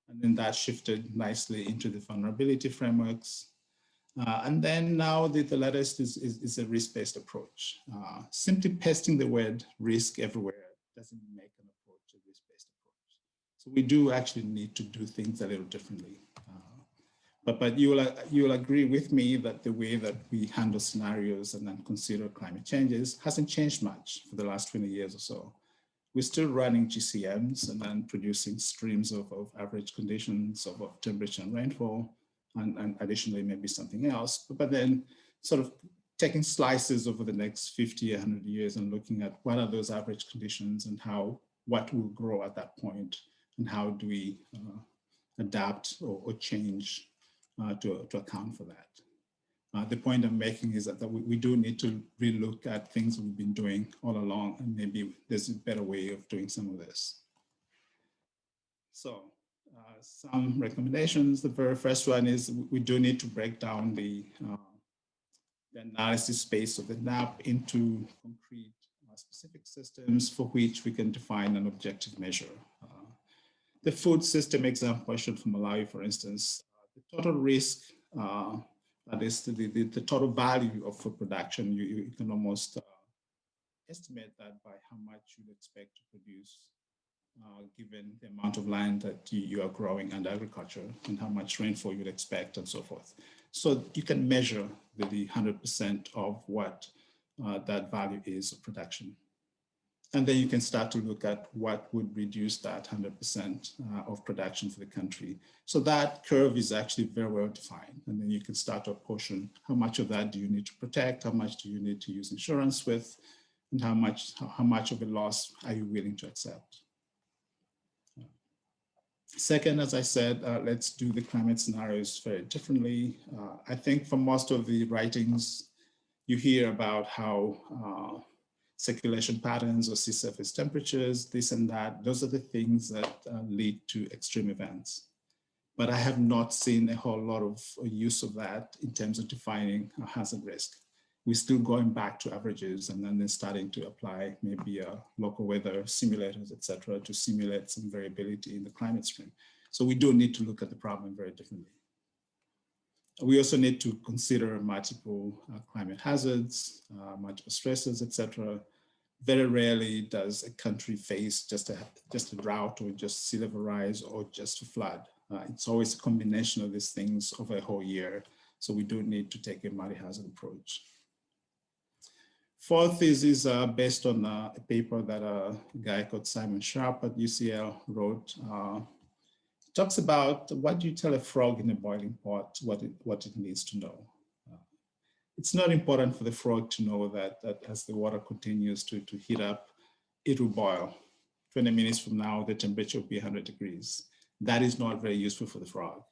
And then that shifted nicely into the vulnerability frameworks. And then now the latest is a risk-based approach. Simply pasting the word risk everywhere doesn't make an approach a risk-based approach. So we do actually need to do things a little differently. But you will agree with me that the way that we handle scenarios and then consider climate changes hasn't changed much for the last 20 years or so. We're still running GCMs and then producing streams of average conditions of temperature and rainfall, and additionally maybe something else. But then sort of taking slices over the next 50, 100 years and looking at what are those average conditions and what will grow at that point and how do we adapt or change to account for that. The point I'm making is that we do need to relook at things we've been doing all along, and maybe there's a better way of doing some of this. So some recommendations. The very first one is we do need to break down the analysis space of the NAP into concrete specific systems for which we can define an objective measure. The food system example I showed from Malawi, for instance, the total risk That is the total value of food production. You can almost estimate that by how much you'd expect to produce given the amount of land that you are growing under agriculture and how much rainfall you'd expect and so forth. So you can measure the 100% of what that value is of production. And then you can start to look at what would reduce that 100% of production for the country. So that curve is actually very well defined. And then you can start to apportion how much of that do you need to protect, how much do you need to use insurance with, and how much of a loss are you willing to accept. Second, as I said, let's do the climate scenarios very differently. I think for most of the writings, you hear about how circulation patterns or sea surface temperatures, this and that, those are the things that lead to extreme events. But I have not seen a whole lot of use of that in terms of defining a hazard risk. We're still going back to averages and then starting to apply maybe local weather simulators, et cetera, to simulate some variability in the climate stream. So we do need to look at the problem very differently. We also need to consider multiple climate hazards, multiple stresses, et cetera. Very rarely does a country face just a drought or just sea level rise or just a flood. It's always a combination of these things over a whole year. So we do need to take a multi-hazard approach. Fourth is based on a paper that a guy called Simon Sharp at UCL wrote. Talks about what do you tell a frog in a boiling pot, what it needs to know. It's not important for the frog to know that as the water continues to heat up, it will boil. 20 minutes from now, the temperature will be 100 degrees. That is not very useful for the frog.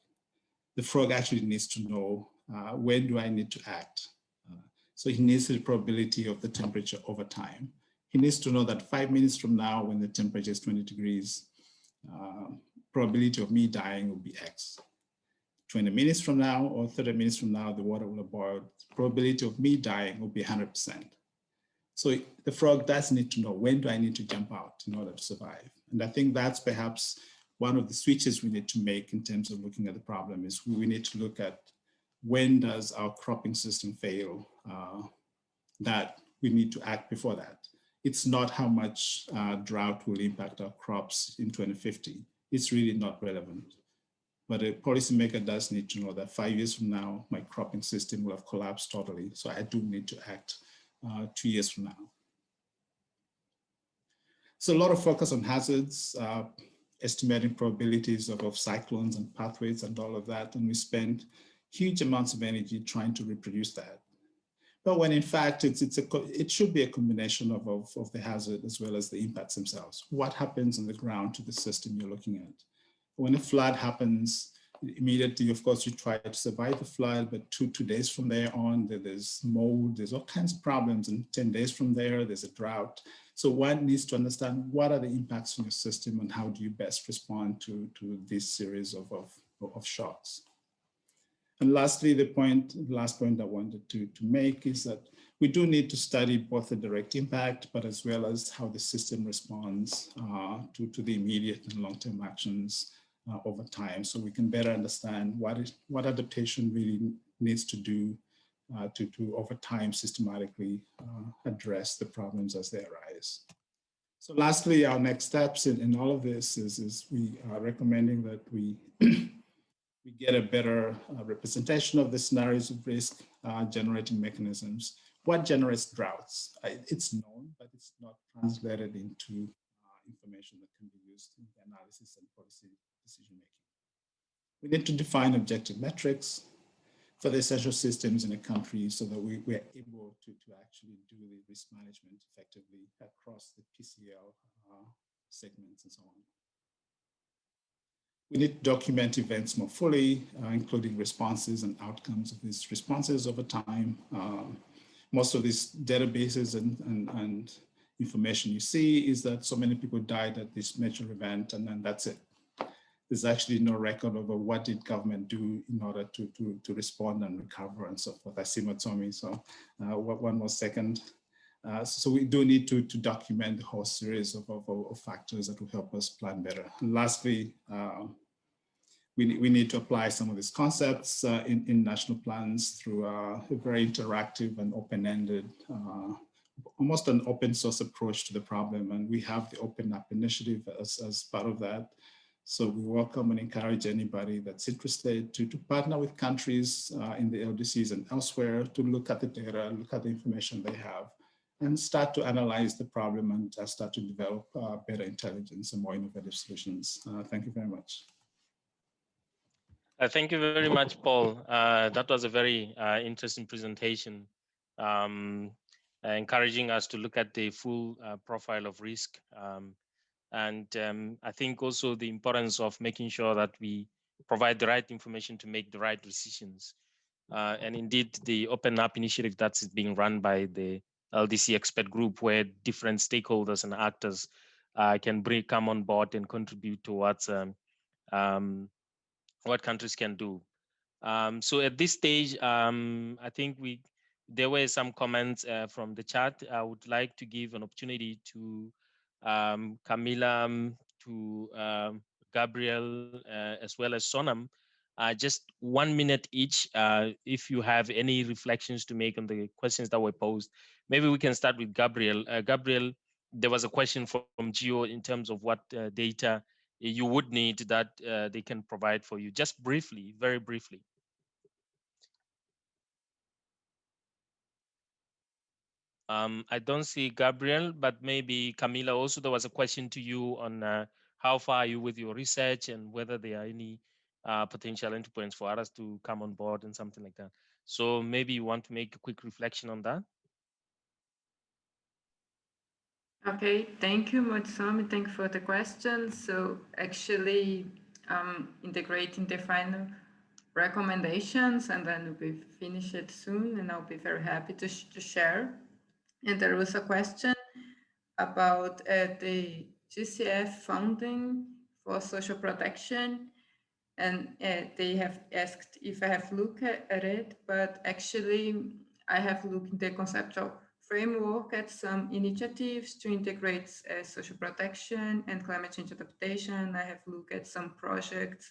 The frog actually needs to know when do I need to act. So he needs the probability of the temperature over time. He needs to know that 5 minutes from now, when the temperature is 20 degrees, probability of me dying will be X. 20 minutes from now or 30 minutes from now, the water will have boiled. Probability of me dying will be 100%. So the frog does need to know, when do I need to jump out in order to survive? And I think that's perhaps one of the switches we need to make in terms of looking at the problem is we need to look at when does our cropping system fail, that we need to act before that. It's not how much drought will impact our crops in 2050. It's really not relevant. But a policymaker does need to know that 5 years from now, my cropping system will have collapsed totally. So I do need to act 2 years from now. So a lot of focus on hazards, estimating probabilities of cyclones and pathways and all of that. And we spend huge amounts of energy trying to reproduce that. But when in fact, it should be a combination of the hazard as well as the impacts themselves. What happens on the ground to the system you're looking at? When a flood happens, immediately, of course, you try to survive the flood, but two days from there on, there's mold, there's all kinds of problems, and 10 days from there, there's a drought. So one needs to understand what are the impacts on your system and how do you best respond to this series of shocks. And lastly, the last point I wanted to make is that we do need to study both the direct impact, but as well as how the system responds to the immediate and long-term actions over time, so we can better understand what adaptation really needs to do to over time systematically address the problems as they arise. So lastly, our next steps in all of this is we are recommending that we we get a better representation of the scenarios of risk generating mechanisms. What generates droughts? It's known, but it's not translated into information that can be used in the analysis and policy decision making. We need to define objective metrics for the essential systems in a country so that we are able to actually do the risk management effectively across the PCL segments and so on. We need to document events more fully, including responses and outcomes of these responses over time. Most of these databases and information you see is that so many people died at this major event, and then that's it. There's actually no record of what did government do in order to respond and recover and so forth. I see Motsomi, so one more second. So we do need to document the whole series of factors that will help us plan better. And lastly, we need to apply some of these concepts in national plans through a very interactive and open-ended, almost an open source approach to the problem. And we have the Open App Initiative as part of that. So we welcome and encourage anybody that's interested to partner with countries in the LDCs and elsewhere to look at the data, look at the information they have, and start to analyze the problem and start to develop better intelligence and more innovative solutions. Thank you very much. Thank you very much, Paul. That was a very interesting presentation, encouraging us to look at the full profile of risk. I think also the importance of making sure that we provide the right information to make the right decisions. And indeed, the Open App Initiative that's being run by the LDC expert group, where different stakeholders and actors can come on board and contribute towards what countries can do. So at this stage, I think there were some comments from the chat. I would like to give an opportunity to Camila, to Gabriel, as well as Sonam, just 1 minute each. If you have any reflections to make on the questions that were posed, maybe we can start with Gabriel. Gabriel, there was a question from Gio in terms of what data you would need that they can provide for you. Just briefly, very briefly. I don't see Gabriel, but maybe Camila also, there was a question to you on how far are you with your research and whether there are any potential entry points for others to come on board and something like that. So maybe you want to make a quick reflection on that. Okay, thank you, Motsomi. Thank you for the question. So actually, integrating the final recommendations, and then we finish it soon, and I'll be very happy to share. And there was a question about the GCF funding for social protection, and they have asked if I have looked at it, but actually I have looked at the conceptual framework at some initiatives to integrate social protection and climate change adaptation. I have looked at some projects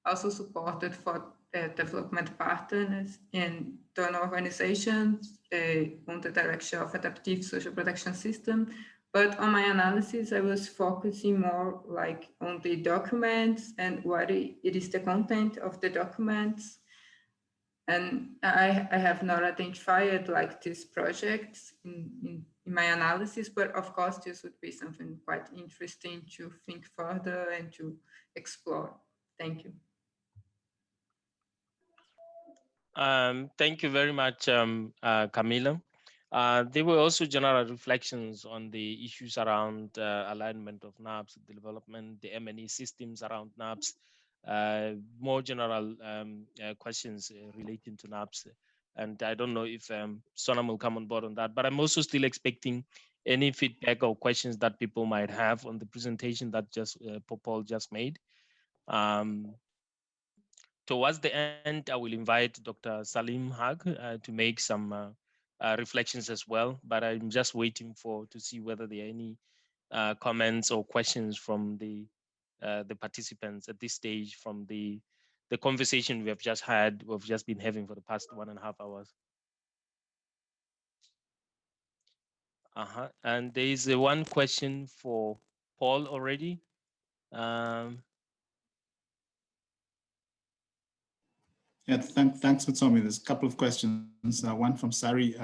also supported for development partners and donor organizations on the direction of adaptive social protection system. But on my analysis, I was focusing more like on the documents and what it is the content of the documents. And I have not identified like these projects in my analysis, but of course, this would be something quite interesting to think further and to explore. Thank you. Thank you very much, Camila. There were also general reflections on the issues around alignment of NAPS, development, the M&E systems around NAPS, more general questions relating to NAPS. And I don't know if Sonam will come on board on that, but I'm also still expecting any feedback or questions that people might have on the presentation that Paul just made. Towards the end, I will invite Dr. Salim Haq to make some reflections as well, but I'm just waiting to see whether there are any comments or questions from the participants at this stage from the conversation we've just been having for the past 1.5 hours. And there is one question for Paul already. Yeah, thanks, Motsomi. There's a couple of questions. One from Sari.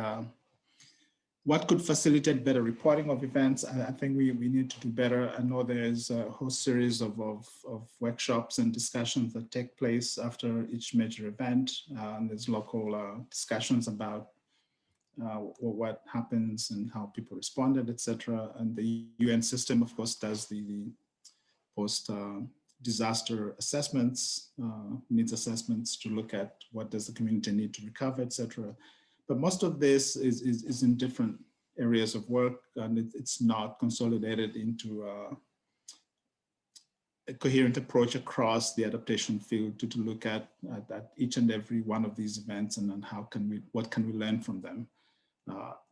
What could facilitate better reporting of events? I think we need to do better. I know there's a whole series of workshops and discussions that take place after each major event. And there's local discussions about what happens and how people responded, etc. And the UN system, of course, does the post disaster assessments, needs assessments to look at what does the community need to recover, etc. But most of this is in different areas of work, and it's not consolidated into a coherent approach across the adaptation field to look at each and every one of these events and then what can we learn from them.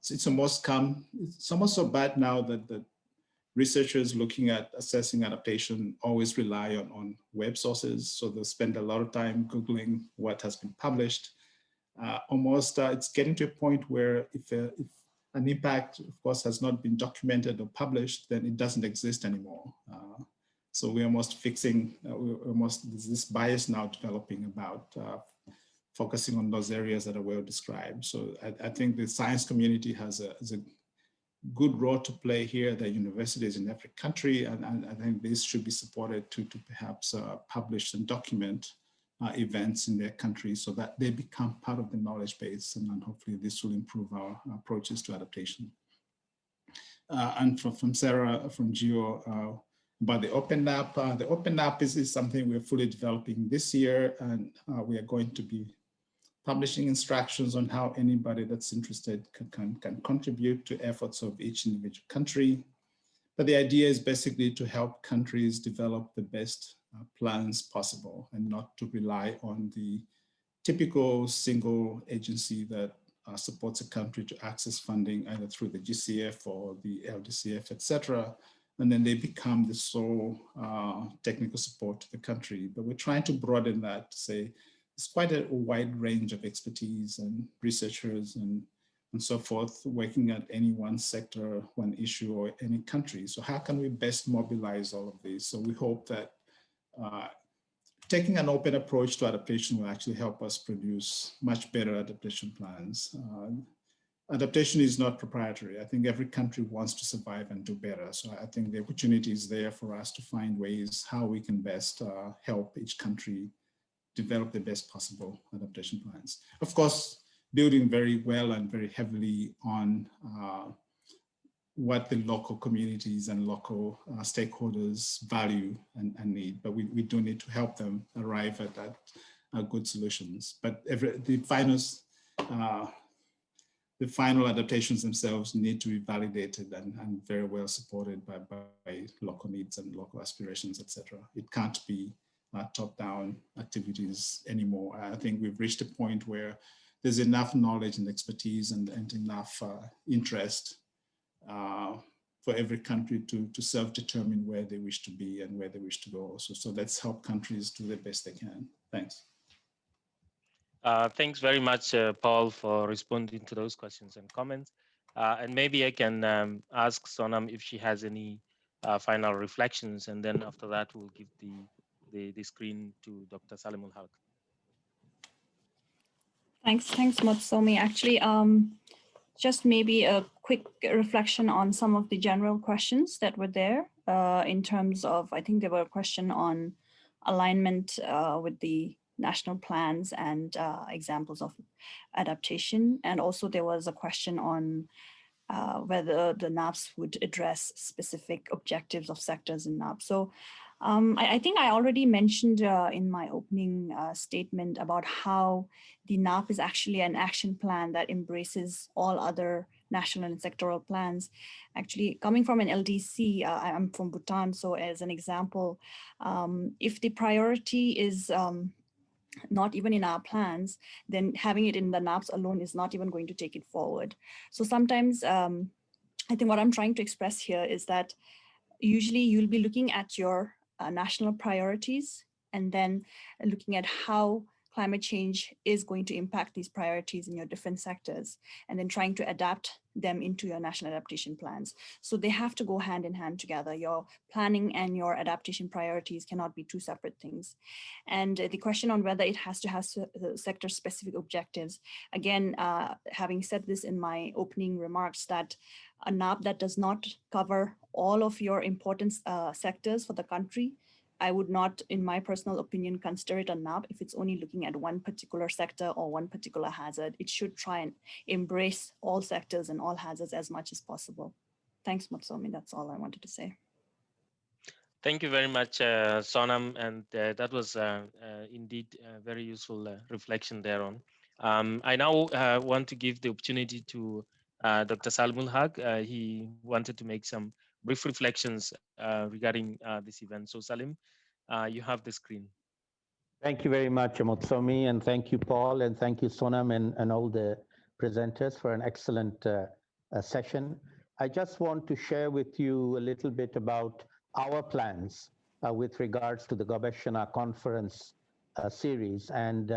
It's almost so bad now that researchers looking at assessing adaptation always rely on web sources. So they'll spend a lot of time Googling what has been published. It's getting to a point where if an impact, of course, has not been documented or published, then it doesn't exist anymore. So we're almost there's this bias now developing about focusing on those areas that are well described. So I think the science community has a good role to play here, the universities in every country, and I think this should be supported to perhaps publish and document events in their country so that they become part of the knowledge base, and hopefully this will improve our approaches to adaptation. And from Sarah, from Geo, about the Open App. The Open App is something we're fully developing this year, and we are going to be publishing instructions on how anybody that's interested can contribute to efforts of each individual country. But the idea is basically to help countries develop the best plans possible and not to rely on the typical single agency that supports a country to access funding either through the GCF or the LDCF, etc. And then they become the sole technical support to the country. But we're trying to broaden that to say, it's quite a wide range of expertise and researchers and so forth working at any one sector, one issue, or any country. So how can we best mobilize all of these? So we hope that taking an open approach to adaptation will actually help us produce much better adaptation plans. Adaptation is not proprietary. I think every country wants to survive and do better. So I think the opportunity is there for us to find ways how we can best help each country develop the best possible adaptation plans. Of course, building very well and very heavily on what the local communities and local stakeholders value and need, but we do need to help them arrive at good solutions. But the final adaptations themselves need to be validated and very well supported by local needs and local aspirations, etc. It can't be top-down activities anymore. I think we've reached a point where there's enough knowledge and expertise and enough interest for every country to self-determine where they wish to be and where they wish to go. So let's help countries do the best they can. Thanks. Thanks very much, Paul, for responding to those questions and comments. And maybe I can ask Sonam if she has any final reflections, and then after that, we'll give the screen to Dr. Salim Haq. Thanks, Motsomi. Actually, just maybe a quick reflection on some of the general questions that were there in terms of, I think there were a question on alignment with the national plans and examples of adaptation. And also there was a question on whether the NAPs would address specific objectives of sectors in NAP. So I think I already mentioned in my opening statement about how the NAP is actually an action plan that embraces all other national and sectoral plans. Actually, coming from an LDC, I'm from Bhutan, so as an example, if the priority is not even in our plans, then having it in the NAPs alone is not even going to take it forward. So sometimes I think what I'm trying to express here is that usually you'll be looking at your national priorities and then looking at how climate change is going to impact these priorities in your different sectors, and then trying to adapt them into your national adaptation plans. So they have to go hand in hand together. Your planning and your adaptation priorities cannot be two separate things. And the question on whether it has to have sector specific objectives, again, having said this in my opening remarks, that a NAP that does not cover all of your important sectors for the country, I would not, in my personal opinion, consider it a NAP if it's only looking at one particular sector or one particular hazard. It should try and embrace all sectors and all hazards as much as possible. Thanks, Motsomi. That's all I wanted to say. Thank you very much, Sonam, and that was indeed a very useful reflection thereon. I now want to give the opportunity to Dr. Salim Haq. He wanted to make some brief reflections regarding this event. So Salim, you have the screen. Thank you very much, Motsomi, and thank you, Paul, and thank you, Sonam, and all the presenters for an excellent session. I just want to share with you a little bit about our plans with regards to the Gobeshona conference series and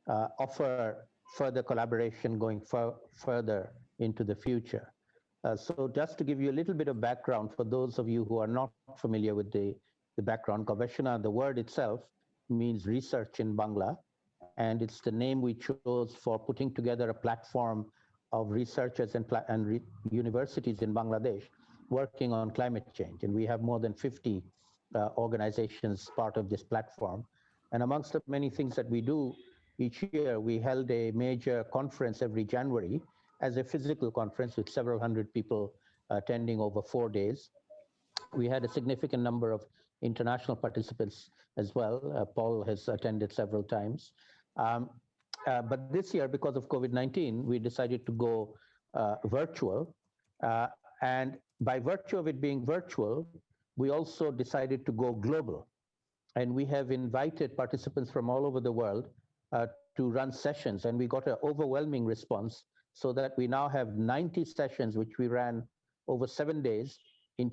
offer further collaboration going further into the future. So just to give you a little bit of background for those of you who are not familiar with the background, Gobeshona, the word itself means research in Bangla, and it's the name we chose for putting together a platform of researchers and universities in Bangladesh working on climate change. And we have more than 50 organizations part of this platform. And amongst the many things that we do each year, we held a major conference every January as a physical conference with several hundred people attending over 4 days. We had a significant number of international participants as well. Paul has attended several times. But this year, because of COVID-19, we decided to go virtual. And by virtue of it being virtual, we also decided to go global. And we have invited participants from all over the world to run sessions, and we got an overwhelming response, so that we now have 90 sessions, which we ran over 7 days in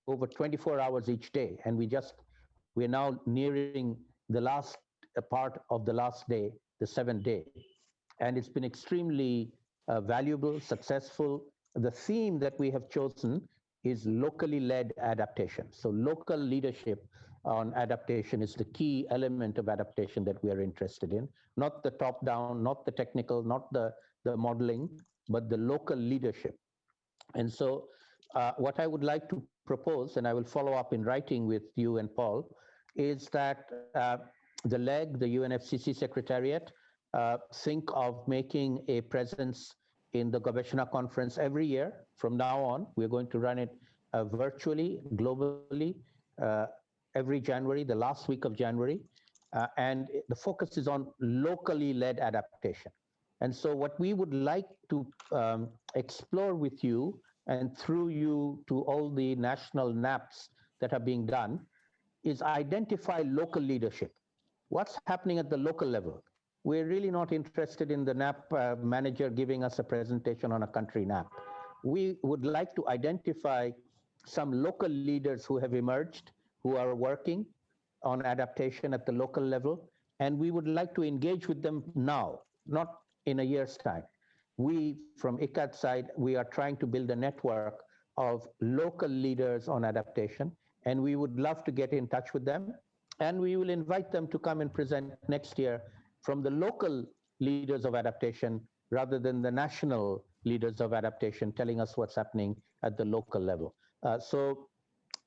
over 24 hours each day. And we're now nearing the last part of the last day, the 7th day. And it's been extremely valuable, successful. The theme that we have chosen is locally led adaptation. So local leadership on adaptation is the key element of adaptation that we are interested in, not the top down, not the technical, not the modeling, but the local leadership. And so what I would like to propose, and I will follow up in writing with you and Paul, is that the LEG, the UNFCCC secretariat, think of making a presence in the Gobeshona conference every year. From now on, we're going to run it virtually, globally, every January, the last week of January. And the focus is on locally led adaptation. And so what we would like to explore with you and through you to all the national NAPs that are being done is identify local leadership. What's happening at the local level? We're really not interested in the NAP manager giving us a presentation on a country NAP. We would like to identify some local leaders who have emerged, who are working on adaptation at the local level, and we would like to engage with them now, not in a year's time. We, from ICAD's side, we are trying to build a network of local leaders on adaptation, and we would love to get in touch with them. And we will invite them to come and present next year from the local leaders of adaptation rather than the national leaders of adaptation telling us what's happening at the local level. So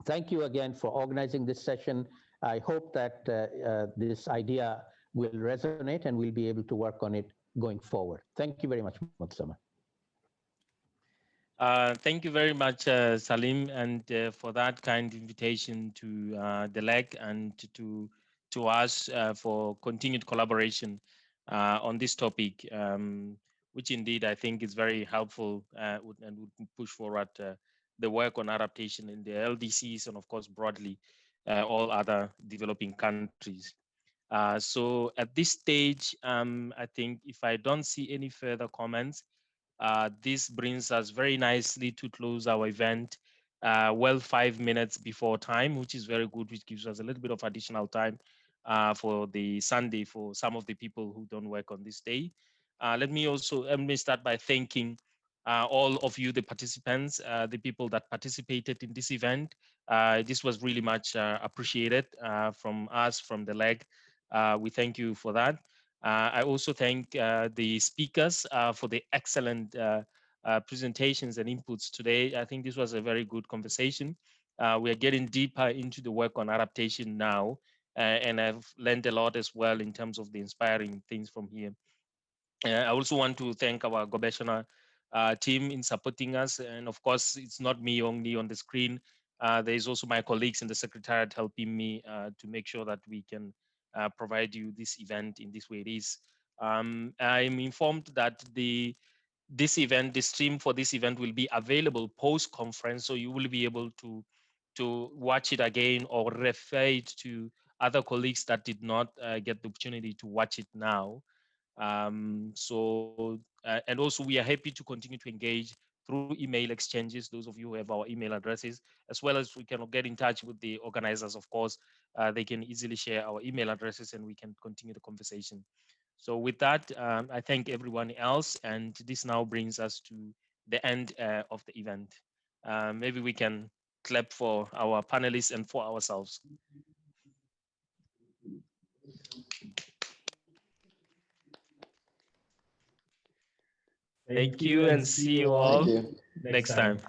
thank you again for organizing this session. I hope that this idea will resonate and we'll be able to work on it going forward. Thank you very much, Motsomi. Thank you very much, Salim, and for that kind invitation to the LEG and to us for continued collaboration on this topic, which indeed I think is very helpful and would push forward the work on adaptation in the LDCs and of course broadly all other developing countries. So at this stage, I think if I don't see any further comments, this brings us very nicely to close our event well 5 minutes before time, which is very good, which gives us a little bit of additional time for the Sunday for some of the people who don't work on this day. Let me start by thanking all of you, the participants, the people that participated in this event. This was really much appreciated from us, from the LEG. We thank you for that. I also thank the speakers for the excellent presentations and inputs today. I think this was a very good conversation. We are getting deeper into the work on adaptation now, and I've learned a lot as well in terms of the inspiring things from here. I also want to thank our Gobeshona team in supporting us. And of course, it's not me only on the screen. There's also my colleagues in the secretariat helping me to make sure that we can provide you this event in this way it is. I'm informed that the stream for this event will be available post-conference, so you will be able to watch it again or refer it to other colleagues that did not get the opportunity to watch it now. And also we are happy to continue to engage through email exchanges, those of you who have our email addresses, as well as we can get in touch with the organizers, of course. They can easily share our email addresses and we can continue the conversation. So with that, I thank everyone else, and this now brings us to the end of the event. Maybe we can clap for our panelists and for ourselves. Thank you, and see you all next time.